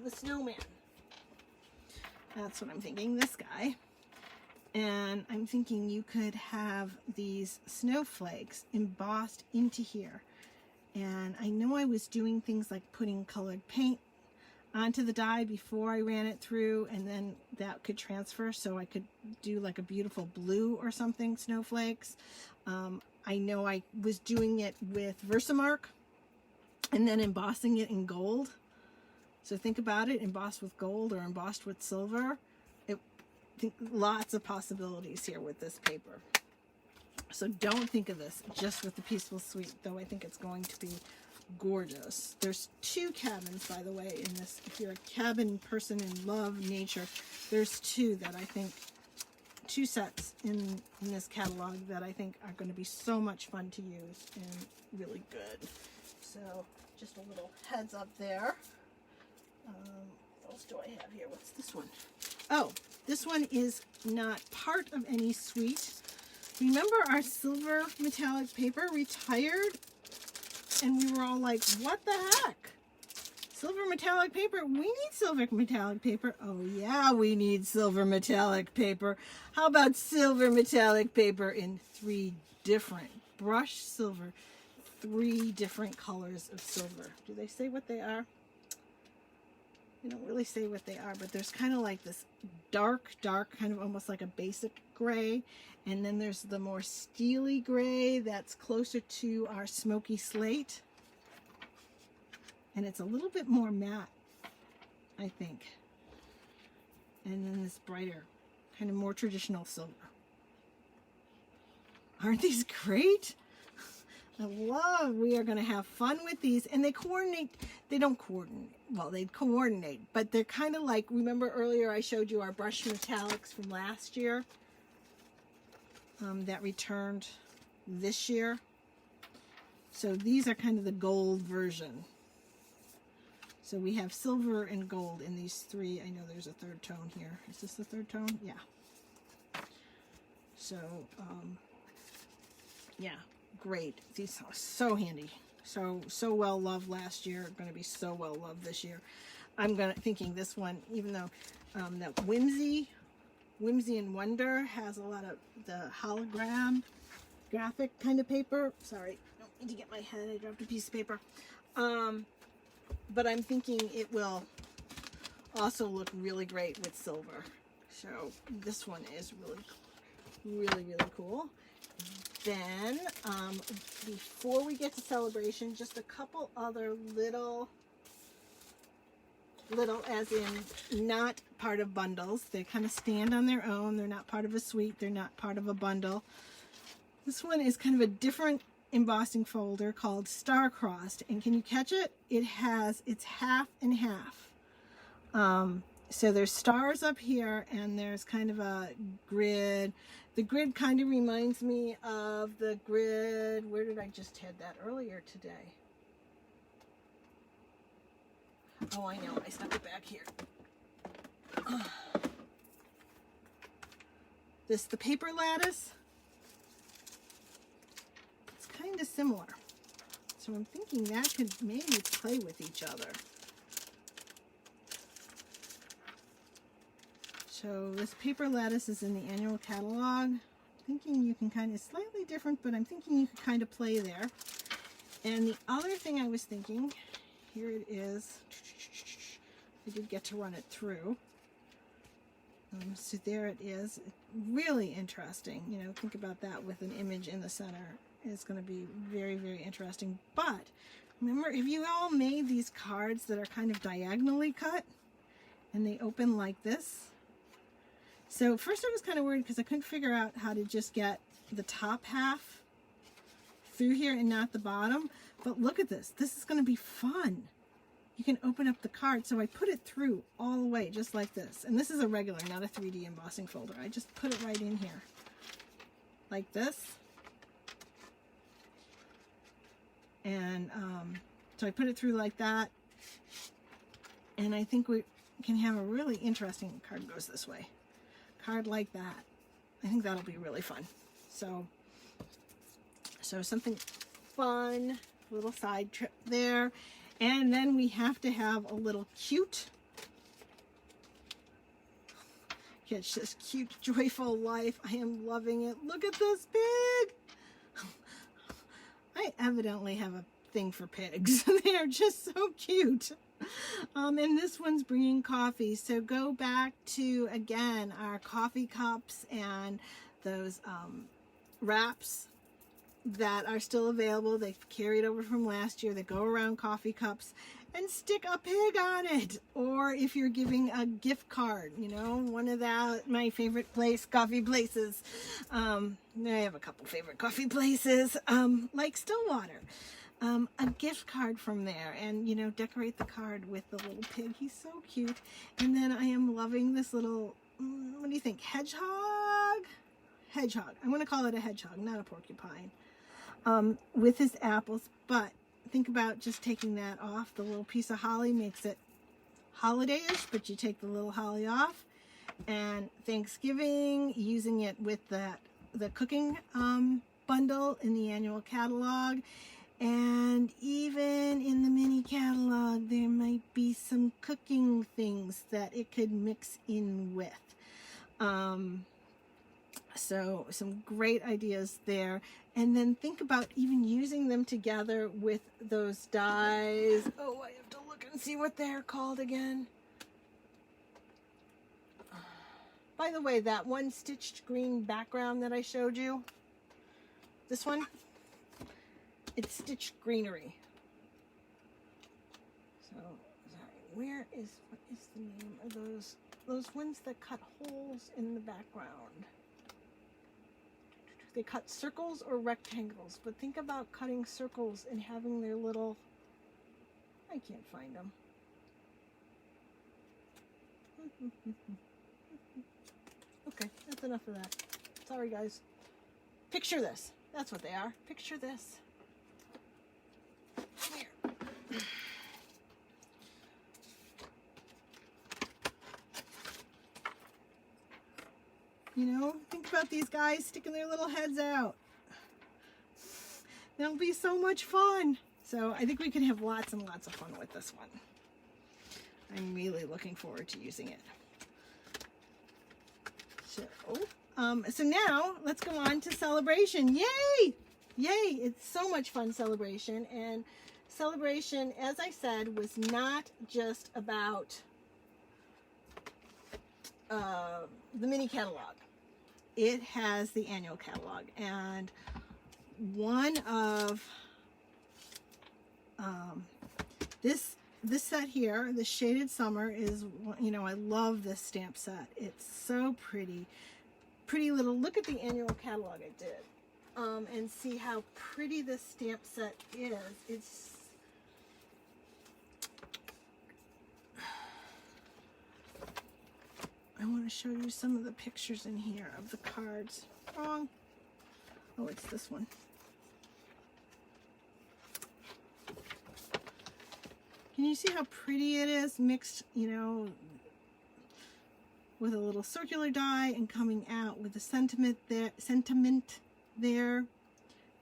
snowman. That's what I'm thinking, this guy. And I'm thinking you could have these snowflakes embossed into here. And I know I was doing things like putting colored paint onto the die before I ran it through, and then that could transfer, so I could do like a beautiful blue or something, snowflakes. I know I was doing it with Versamark and then embossing it in gold. So think about it, embossed with gold or embossed with silver. Lots of possibilities here with this paper. So don't think of this just with the Peaceful Suite, though I think it's going to be gorgeous. There's 2 cabins, by the way, in this. If you're a cabin person and love nature, there's 2 that I think, 2 sets in this catalog that I think are going to be so much fun to use and really good. So just a little heads up there. What else do I have here? What's this one? Oh, this one is not part of any suite. Remember our silver metallic paper retired? And we were all like, what the heck? Silver metallic paper? We need silver metallic paper. Oh yeah, we need silver metallic paper. How about silver metallic paper in 3 different brushed silver, 3 different colors of silver? Do they say what they are? They don't really say what they are, but there's kind of like this dark, kind of almost like a basic gray. And then there's the more steely gray that's closer to our smoky slate. And it's a little bit more matte, I think. And then this brighter, kind of more traditional silver. Aren't these great? I love, we are going to have fun with these. And they coordinate, they don't coordinate, well, they coordinate, but they're kind of like, remember earlier I showed you our brush metallics from last year that returned this year. So these are kind of the gold version. So we have silver and gold in these 3. I know there's a 3rd tone here. Is this the 3rd tone? Yeah. So, yeah, great. These are so handy. So well loved last year. Going to be so well loved this year. I'm thinking this one, even though that Whimsy and Wonder has a lot of the hologram graphic kind of paper. Sorry, I don't need to get my head. I dropped a piece of paper. But I'm thinking it will also look really great with silver. So this one is really cool. Then, before we get to celebration, just a couple other little as in not part of bundles. They kind of stand on their own. They're not part of a suite. They're not part of a bundle. This one is kind of a different embossing folder called Star-Crossed. And can you catch it? It's half and half. So there's stars up here and there's kind of a grid. The grid kind of reminds me of the grid. Where did I just had that earlier today? Oh, I know. I stuck it back here. The paper lattice. It's kind of similar. So I'm thinking that could maybe play with each other. So this paper lattice is in the annual catalog. thinking you can kind of slightly different, but I'm thinking you can kind of play there. And the other thing I was thinking, here it is. I did get to run it through. So there it is. Really interesting. You know, think about that with an image in the center. It's going to be very, very interesting. But remember, have you all made these cards that are kind of diagonally cut and they open like this? So first I was kind of worried because I couldn't figure out how to just get the top half through here and not the bottom. But look at this. This is going to be fun. You can open up the card. So I put it through all the way, just like this. And this is a regular, not a 3D embossing folder. I just put it right in here, like this. And so I put it through like that. And I think we can have a really interesting card goes this way. Card like that. I think that'll be really fun. So something fun, little side trip there. And then we have to have a little cute, it's just cute, joyful life. I am loving it. Look at this pig. I evidently have a thing for pigs. They're just so cute. And this one's bringing coffee. So go back to, again, our coffee cups and those wraps that are still available. They've carried over from last year. They go around coffee cups and stick a pig on it. Or if you're giving a gift card, you know, one of my favorite coffee places. I have a couple favorite coffee places, like Stillwater. A gift card from there, and you know, decorate the card with the little pig. He's so cute. And then I am loving this little, what do you think, hedgehog? Hedgehog. I'm going to call it a hedgehog, not a porcupine. With his apples, but think about just taking that off. The little piece of holly makes it holiday-ish, but you take the little holly off. And Thanksgiving, using it with the cooking bundle in the annual catalog. And even in the mini catalog, there might be some cooking things that it could mix in with. So some great ideas there. And then think about even using them together with those dies. Oh, I have to look and see what they're called again. By the way, that one stitched green background that I showed you, this one, it's stitched greenery. So, sorry, what is the name of those ones that cut holes in the background? They cut circles or rectangles, but think about cutting circles and having their little, I can't find them. Okay, that's enough of that. Sorry guys. Picture this. That's what they are. Picture this. Here. You know, think about these guys sticking their little heads out. That'll be so much fun. So I think we can have lots and lots of fun with this one. I'm really looking forward to using it. So now let's go on to celebration. Yay! Yay! It's so much fun, celebration. And celebration, as I said, was not just about the mini catalog. It has the annual catalog, and one of this set here, the Shaded Summer, is, you know, I love this stamp set. It's so pretty. Pretty little, look at the annual catalog I did, and see how pretty this stamp set is. It's I want to show you some of the pictures in here of the cards. Wrong. Oh, it's this one. Can you see how pretty it is mixed, you know, with a little circular die and coming out with the sentiment there.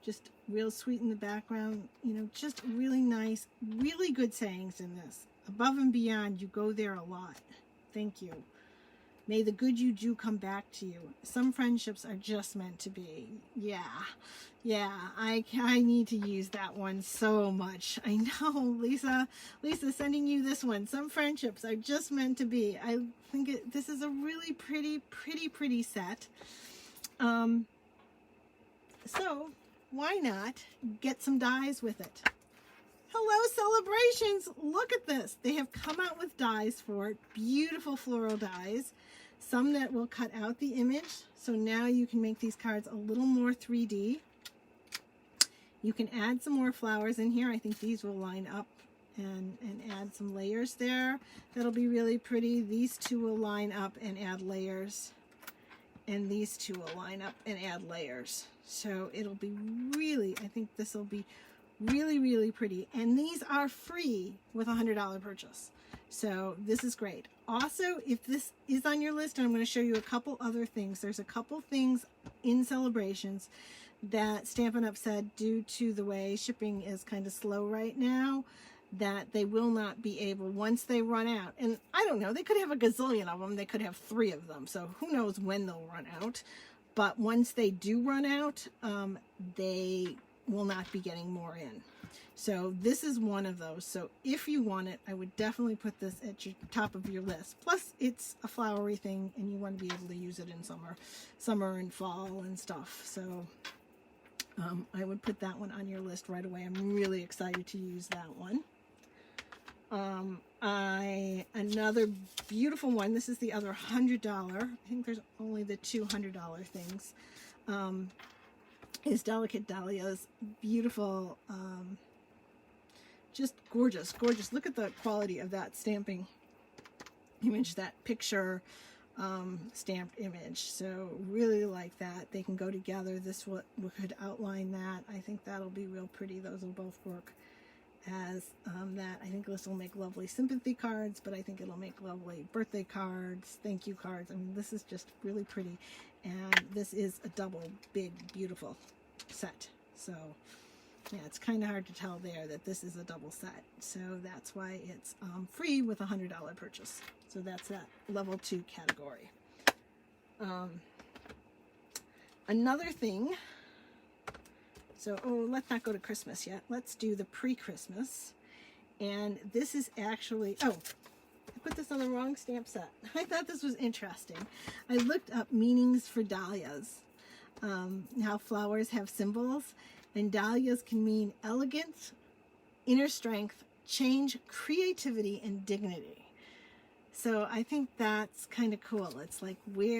Just real sweet in the background, you know, just really nice, really good sayings in this. Above and beyond, you go there a lot. Thank you. May the good you do come back to you. Some friendships are just meant to be. Yeah, I need to use that one so much. I know, Lisa, sending you this one. Some friendships are just meant to be. I think this is a really pretty set. So why not get some dies with it? Hello, Celebrations. Look at this. They have come out with dies for it. Beautiful floral dies. Some that will cut out the image. So now you can make these cards a little more 3D. You can add some more flowers in here. I think these will line up and add some layers there. That'll be really pretty. These two will line up and add layers. And these two will line up and add layers. So it'll be really, I think this will be really pretty. And these are free with a $100 purchase. So this is great. Also, if this is on your list, and I'm going to show you a couple other things. There's a couple things in Celebrations that Stampin' Up! Said due to the way shipping is kind of slow right now, that they will not be able, once they run out, and I don't know, they could have a gazillion of them, they could have 3 of them, so who knows when they'll run out, but once they do run out, they will not be getting more in. So this is one of those. So if you want it, I would definitely put this at your top of your list. Plus it's a flowery thing and you want to be able to use it in summer and fall and stuff. So I would put that one on your list right away. I'm really excited to use that one. Another beautiful one, this is the other $100, I think there's only the two $100 things, is Delicate Dahlias. Beautiful, just gorgeous. Look at the quality of that stamping image, that picture stamped image. So really like that. They can go together. This could outline that. I think that'll be real pretty. Those will both work as that. I think this will make lovely sympathy cards, but I think it'll make lovely birthday cards, thank you cards. I mean, this is just really pretty, and this is a double big beautiful set. So yeah, it's kind of hard to tell there that this is a double set, so that's why it's free with a $100 purchase. So that's that level 2 category. Another thing, so, let's not go to Christmas yet. Let's do the pre-Christmas. And this is actually, I put this on the wrong stamp set. I thought this was interesting. I looked up meanings for dahlias, how flowers have symbols, and dahlias can mean elegance, inner strength, change, creativity, and dignity. So I think that's kind of cool. It's like,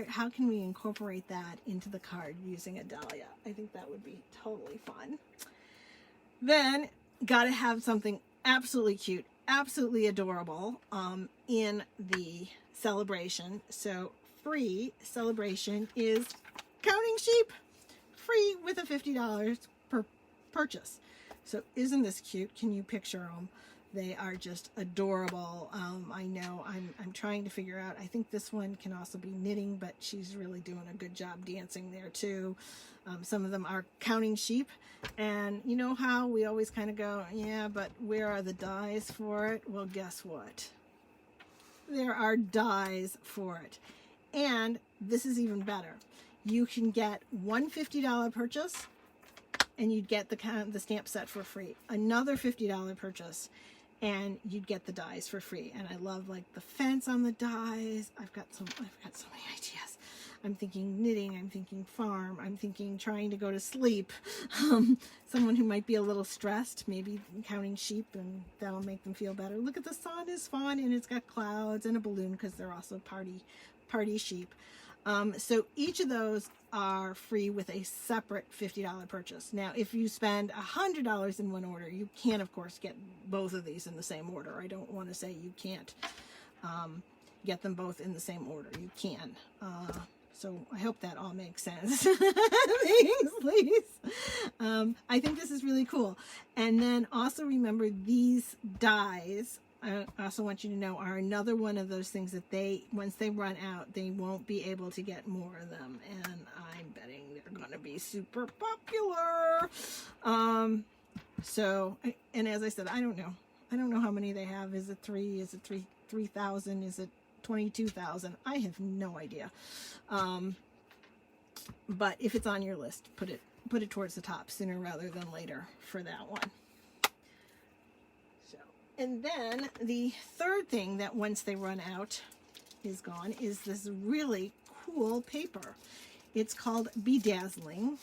how can we incorporate that into the card using a dahlia? I think that would be totally fun. Then, gotta have something absolutely cute, absolutely adorable in the celebration. So free celebration is Counting Sheep, free with a $50 per purchase. So isn't this cute? Can you picture them? They are just adorable. I know I'm trying to figure out, I think this one can also be knitting, but she's really doing a good job dancing there too. Some of them are counting sheep, and you know how we always kind of go, yeah, but where are the dies for it? Well, guess what? There are dies for it. And this is even better. You can get one $50 purchase and you'd get the stamp set for free. Another $50 purchase and you'd get the dies for free. And I love like the fence on the dies. I've got so many ideas. I'm thinking knitting, I'm thinking farm, I'm thinking trying to go to sleep. Someone who might be a little stressed, maybe counting sheep, and that'll make them feel better. Look at the sun is fun, and it's got clouds and a balloon because they're also party sheep. So each of those are free with a separate $50 purchase. Now, if you spend $100 in one order, you can, of course, get both of these in the same order. I don't want to say you can't get them both in the same order. You can. So I hope that all makes sense. Thanks, please. I think this is really cool. And then also remember, these dies, I also want you to know, are another one of those things that once they run out, they won't be able to get more of them. And I'm betting they're going to be super popular. So, and as I said, I don't know. I don't know how many they have. Is it 3? Is it 3,000? Is it 22,000. I have no idea. But if it's on your list, put it towards the top sooner rather than later for that one. So, and then the third thing that once they run out is gone is this really cool paper. It's called Bedazzling.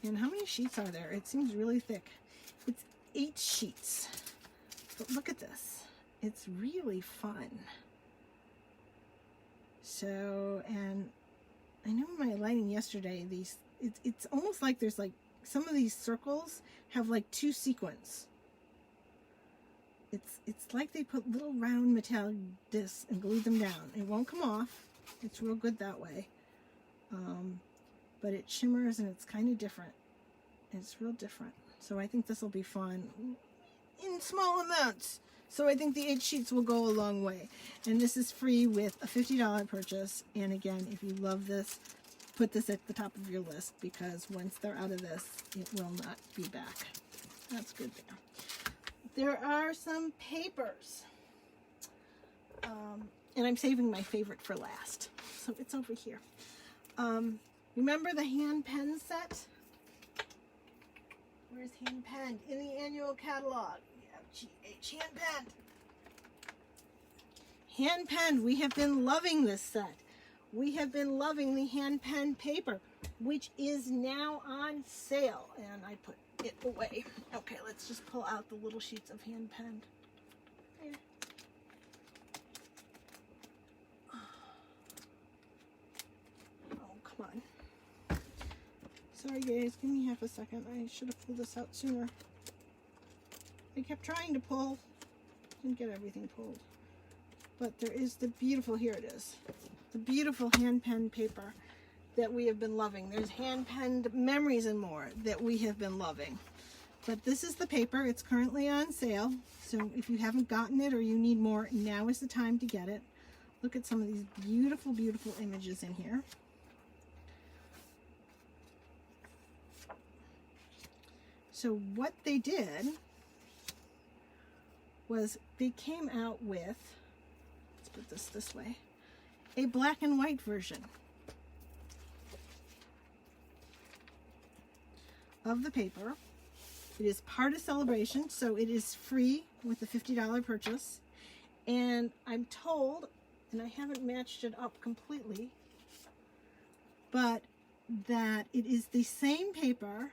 And how many sheets are there? It seems really thick. It's 8 sheets. But look at this. It's really fun. So, and I know in my lighting yesterday, it's almost like there's like, some of these circles have like 2 sequins. It's like they put little round metallic discs and glued them down. It won't come off. It's real good that way. But it shimmers and it's kind of different. It's real different. So I think this will be fun in small amounts. So I think the 8 sheets will go a long way. And this is free with a $50 purchase. And again, if you love this, put this at the top of your list, because once they're out of this, it will not be back. That's good there. There are some papers. And I'm saving my favorite for last. So it's over here. Remember the hand pen set? Where's hand pen? In the annual catalog. We have GH hand pen. Hand pen. We have been loving this set. We have been loving the hand pen paper, which is now on sale. And I put it away. Okay, let's just pull out the little sheets of hand pen. There. Oh, come on. Sorry guys, give me half a second. I should have pulled this out sooner. I kept trying to pull, didn't get everything pulled. But there is the beautiful, here it is, the beautiful hand pen paper that we have been loving. There's hand penned Memories and More that we have been loving. But this is the paper. It's currently on sale. So if you haven't gotten it or you need more, now is the time to get it. Look at some of these beautiful, beautiful images in here. So what they did was they came out with, let's put this way, a black and white version of the paper. It is part of Celebration, so it is free with the $50 purchase. And I'm told, and I haven't matched it up completely, but that it is the same paper,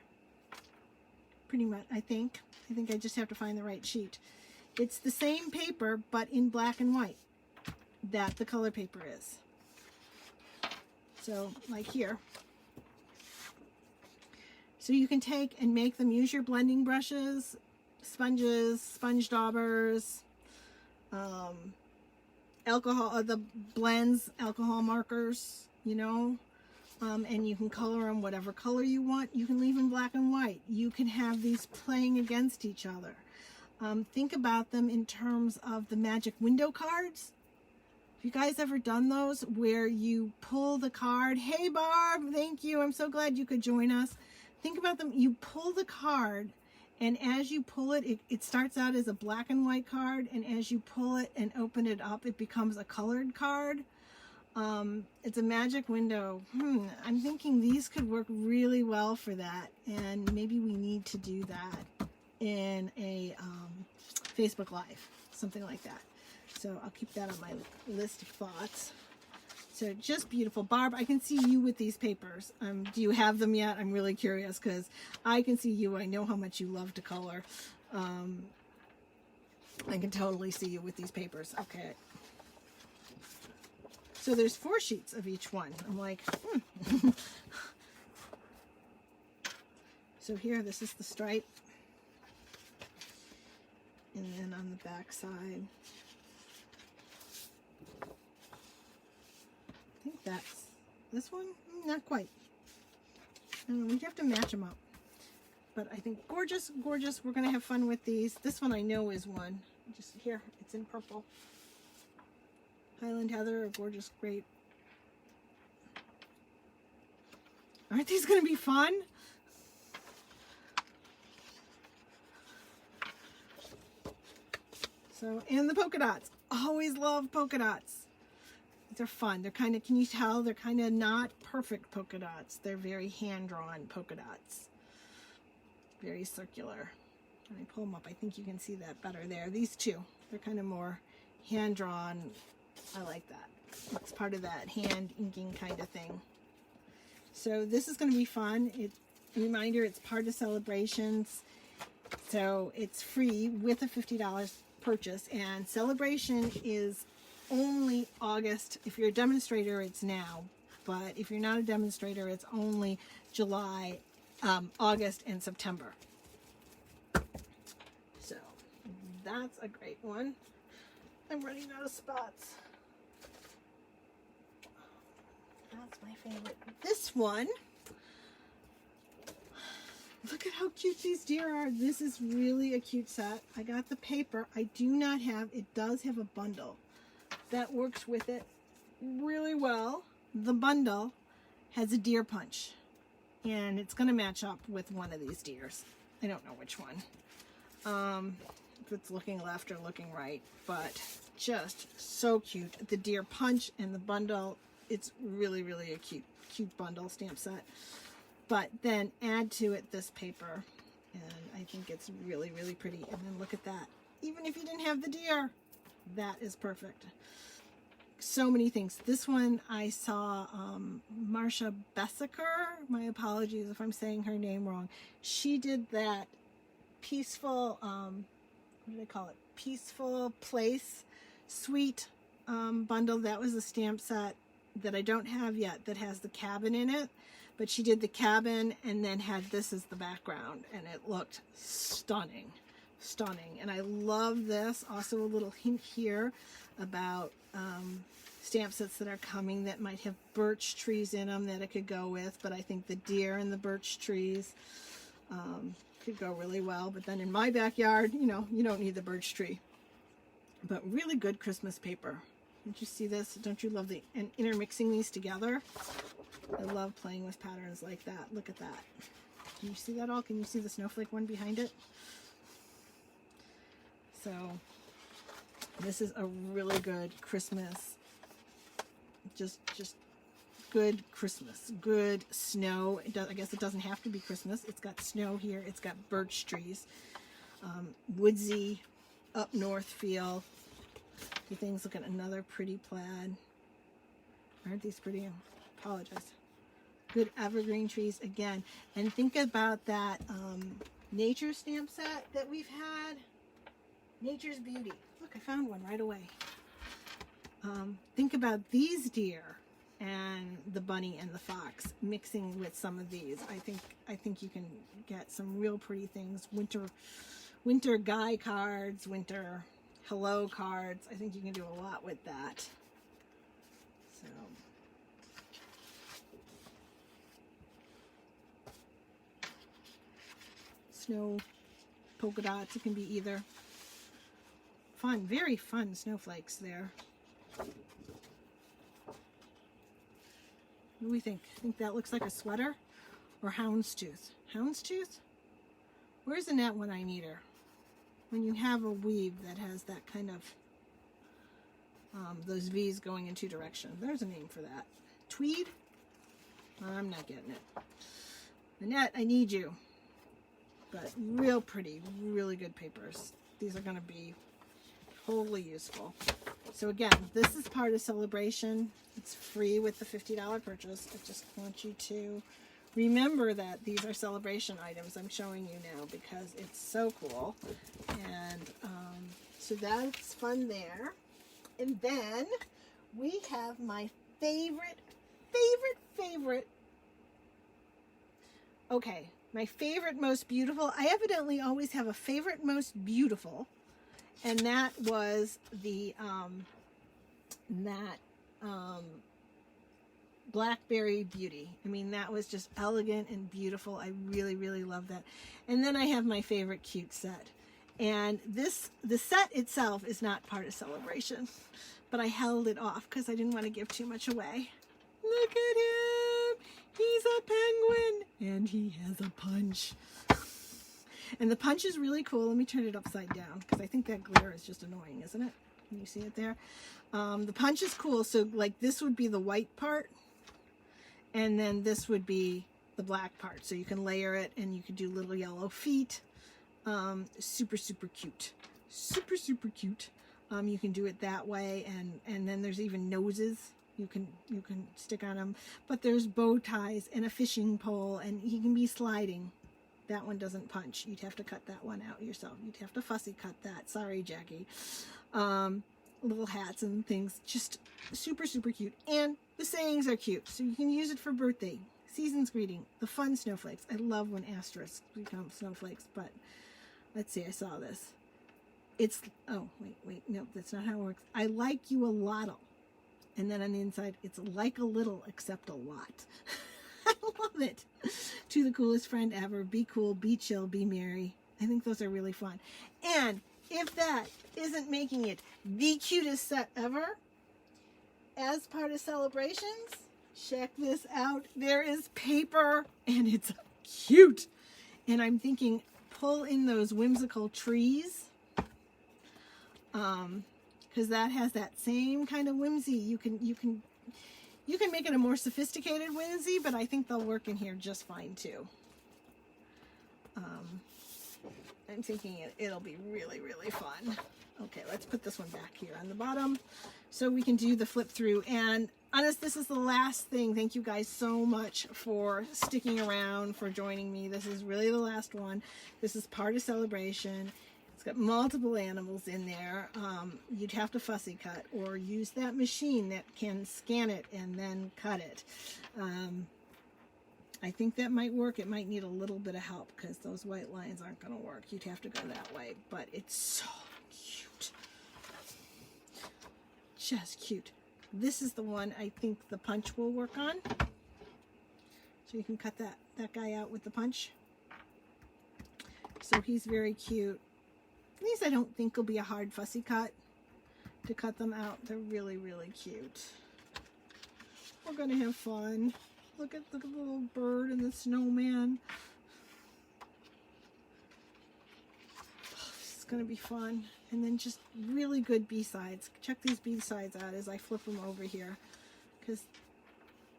pretty much, I think I just have to find the right sheet. It's the same paper, but in black and white, that the color paper is. So, like here. So you can take and make them, use your blending brushes, sponges, sponge daubers, alcohol, the blends, alcohol markers, you know, and you can color them whatever color you want. You can leave them black and white. You can have these playing against each other. Think about them in terms of the magic window cards. Have you guys ever done those where you pull the card? Hey Barb, thank you. I'm so glad you could join us. Think about them. You pull the card, and as you pull it, it starts out as a black and white card, and as you pull it and open it up, it becomes a colored card. It's a magic window. I'm thinking these could work really well for that, and maybe we need to do that in a Facebook Live, something like that. So I'll keep that on my list of thoughts. So just beautiful. Barb, I can see you with these papers. Do you have them yet? I'm really curious because I can see you. I know how much you love to color. I can totally see you with these papers. Okay. So there's 4 sheets of each one. I'm like, So here, this is the stripe. And then on the back side, I think that's this one. Not quite. We have to match them up. But I think gorgeous, gorgeous. We're going to have fun with these. This one I know is one. Just here, it's in purple. Highland Heather, a gorgeous grape. Aren't these going to be fun? So, and the polka dots. Always love polka dots. they're fun. They're kind of, can you tell, they're kind of not perfect polka dots. They're very hand-drawn polka dots. Very circular. When I pull them up, I think you can see that better there. These two, they're kind of more hand-drawn. I like that. It's part of that hand inking kind of thing. So this is going to be fun. It's a reminder, it's part of Celebrations. So it's free with a $50 purchase. And Celebration is only August. If you're a demonstrator, it's now. But if you're not a demonstrator, it's only July, August, and September. So that's a great one. I'm running out of spots. That's my favorite. This one, look at how cute these deer are. This is really a cute set. I got the paper. I do not have, it does have a bundle that works with it really well. The bundle has a deer punch, and it's going to match up with one of these deers. I don't know which one. If it's looking left or looking right, but just so cute. The deer punch and the bundle, it's really, really a cute bundle stamp set. But then add to it this paper, and I think it's really, really pretty. And then look at that. Even if you didn't have the deer, that is perfect. So many things. This one I saw Marcia Bessaker. My apologies if I'm saying her name wrong. She did that peaceful, what do they call it? Peaceful Place Suite bundle. That was a stamp set that I don't have yet that has the cabin in it. But she did the cabin and then had this as the background, and it looked stunning. Stunning. And I love this. Also a little hint here about stamp sets that are coming that might have birch trees in them that it could go with, but I think the deer and the birch trees could go really well. But then in my backyard, you know, you don't need the birch tree. But really good Christmas paper. Don't you see this? Don't you love and intermixing these together? I love playing with patterns like that. Look at that. Can you see that all? Can you see the snowflake one behind it? So this is a really good Christmas, just good Christmas, good snow. I guess it doesn't have to be Christmas. It's got snow here. It's got birch trees, woodsy, up north feel. The things. Look at another pretty plaid. Aren't these pretty? I apologize. Good evergreen trees again. And think about that nature stamp set that we've had. Nature's Beauty. Look, I found one right away. Think about these deer and the bunny and the fox mixing with some of these. I think you can get some real pretty things. Winter guy cards, winter hello cards. I think you can do a lot with that. So snow polka dots, it can be either. Fun, very fun snowflakes there. What do we think? Think that looks like a sweater or houndstooth? Houndstooth? Where's the net when I need her? When you have a weave that has that kind of those V's going in two directions. There's a name for that. Tweed? I'm not getting it. Annette, I need you. But real pretty, really good papers. These are going to be totally useful. So again, this is part of Celebration. It's free with the $50 purchase. I just want you to remember that these are Celebration items I'm showing you now because it's so cool. And so that's fun there. And then we have my favorite. Okay, my favorite most beautiful. I evidently always have a favorite most beautiful. And that was the Blackberry Beauty. I mean, that was just elegant and beautiful. I really, really love that. And then I have my favorite cute set. And the set itself is not part of Celebration, but I held it off because I didn't want to give too much away. Look at him! He's a penguin! And he has a punch. And the punch is really cool. Let me turn it upside down because I think that glare is just annoying, isn't it? Can you see it there? The punch is cool. So like this would be the white part, and then this would be the black part. So you can layer it, and you could do little yellow feet. Super, super cute. Super, super cute. You can do it that way, and then there's even noses you can stick on them. But there's bow ties and a fishing pole, and he can be sliding. That one doesn't punch. You'd have to cut that one out yourself. You'd have to fussy cut that. Sorry, Jackie. Little hats and things. Just super, super cute. And the sayings are cute. So you can use it for birthday, season's greeting, the fun snowflakes. I love when asterisks become snowflakes, but let's see. I saw this. It's, oh, wait. No, that's not how it works. I like you a lot'll. And then on the inside, it's like a little, except a lot. I love it. To the coolest friend ever. Be cool, be chill, be merry. I think those are really fun. And if that isn't making it the cutest set ever, as part of celebrations, check this out. There is paper, and it's cute. And I'm thinking, pull in those whimsical trees, because that has that same kind of whimsy. You can make it a more sophisticated whimsy, but I think they'll work in here just fine too. I'm thinking it'll be really, really fun. Okay, let's put this one back here on the bottom so we can do the flip through. And honest, this is the last thing. Thank you guys so much for sticking around, for joining me. This is really the last one. This is part of celebration. It's got multiple animals in there. You'd have to fussy cut or use that machine that can scan it and then cut it. I think that might work. It might need a little bit of help because those white lines aren't going to work. You'd have to go that way, but it's so cute. Just cute. This is the one I think the punch will work on. So you can cut that guy out with the punch. So he's very cute. These I don't think will be a hard fussy cut to cut them out. They're really, really cute. We're going to have fun. Look at the little bird and the snowman. Oh, this is going to be fun. And then just really good B-sides. Check these B-sides out as I flip them over here, because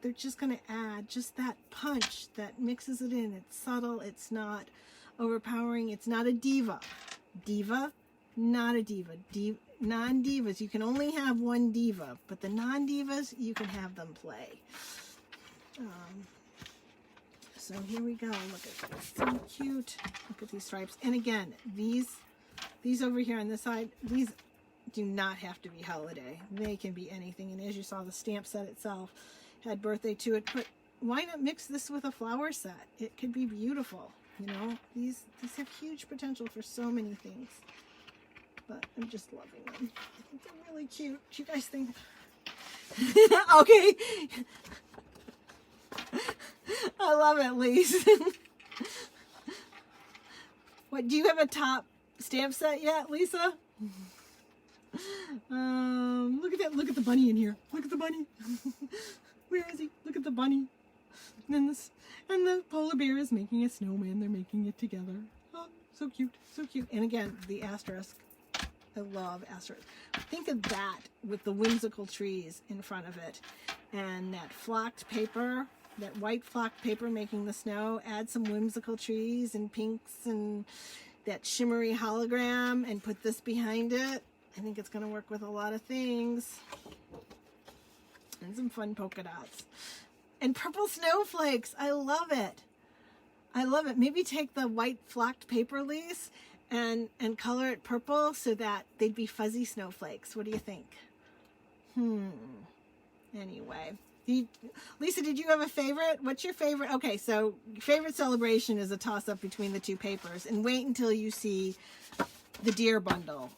they're just going to add just that punch that mixes it in. It's subtle. It's not overpowering. It's not a diva. Diva, not a diva. Non-divas, you can only have one diva, but the non-divas, you can have them play. So here we go. Look at this. So cute. Look at these stripes. And again, these over here on this side, these do not have to be holiday. They can be anything. And as you saw, the stamp set itself had birthday to it. But why not mix this with a flower set? It could be beautiful. You know, these have huge potential for so many things. But I'm just loving them. I think they're really cute. Do you guys think? Okay. I love it, Lise. What, do you have a top stamp set yet, Lisa? Look at that. Look at the bunny in here. Look at the bunny. Where is he? Look at the bunny. And the polar bear is making a snowman. They're making it together. Oh, so cute. So cute. And again, the asterisk. I love asterisk. Think of that with the whimsical trees in front of it. And that flocked paper, that white flocked paper making the snow. Add some whimsical trees and pinks and that shimmery hologram and put this behind it. I think it's going to work with a lot of things. And some fun polka dots. And purple snowflakes. I love it. I love it. Maybe take the white flocked paper, Lise, and color it purple so that they'd be fuzzy snowflakes. What do you think? Anyway. Lisa, did you have a favorite? What's your favorite? Okay, so favorite celebration is a toss-up between the two papers. And wait until you see the deer bundle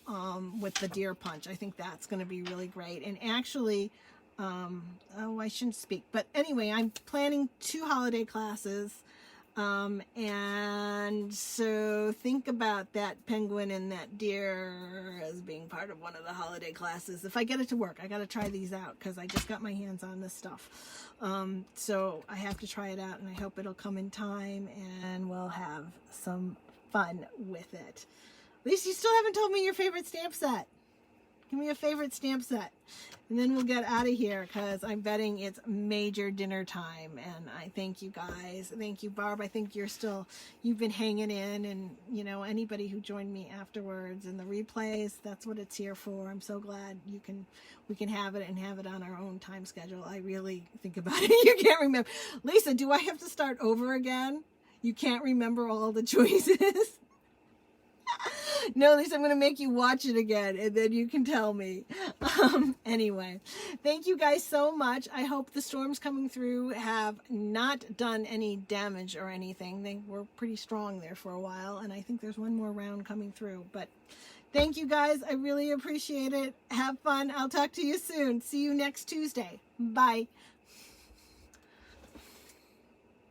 with the deer punch. I think that's going to be really great. And actually, oh, I shouldn't speak. But anyway, I'm planning 2 holiday classes. And so think about that penguin and that deer as being part of one of the holiday classes. If I get it to work, I got to try these out because I just got my hands on this stuff. So I have to try it out, and I hope it'll come in time and we'll have some fun with it. At least you still haven't told me your favorite stamp set. Give me a favorite stamp set. And then we'll get out of here because I'm betting it's major dinner time. And I thank you guys. Thank you, Barb. I think you've been hanging in, and you know, anybody who joined me afterwards and the replays, that's what it's here for. I'm so glad we can have it and have it on our own time schedule. I really think about it. You can't remember. Lisa, do I have to start over again? You can't remember all the choices? No, Lisa, I'm going to make you watch it again, and then you can tell me. Anyway, thank you guys so much. I hope the storms coming through have not done any damage or anything. They were pretty strong there for a while, and I think there's one more round coming through. But thank you guys. I really appreciate it. Have fun. I'll talk to you soon. See you next Tuesday. Bye.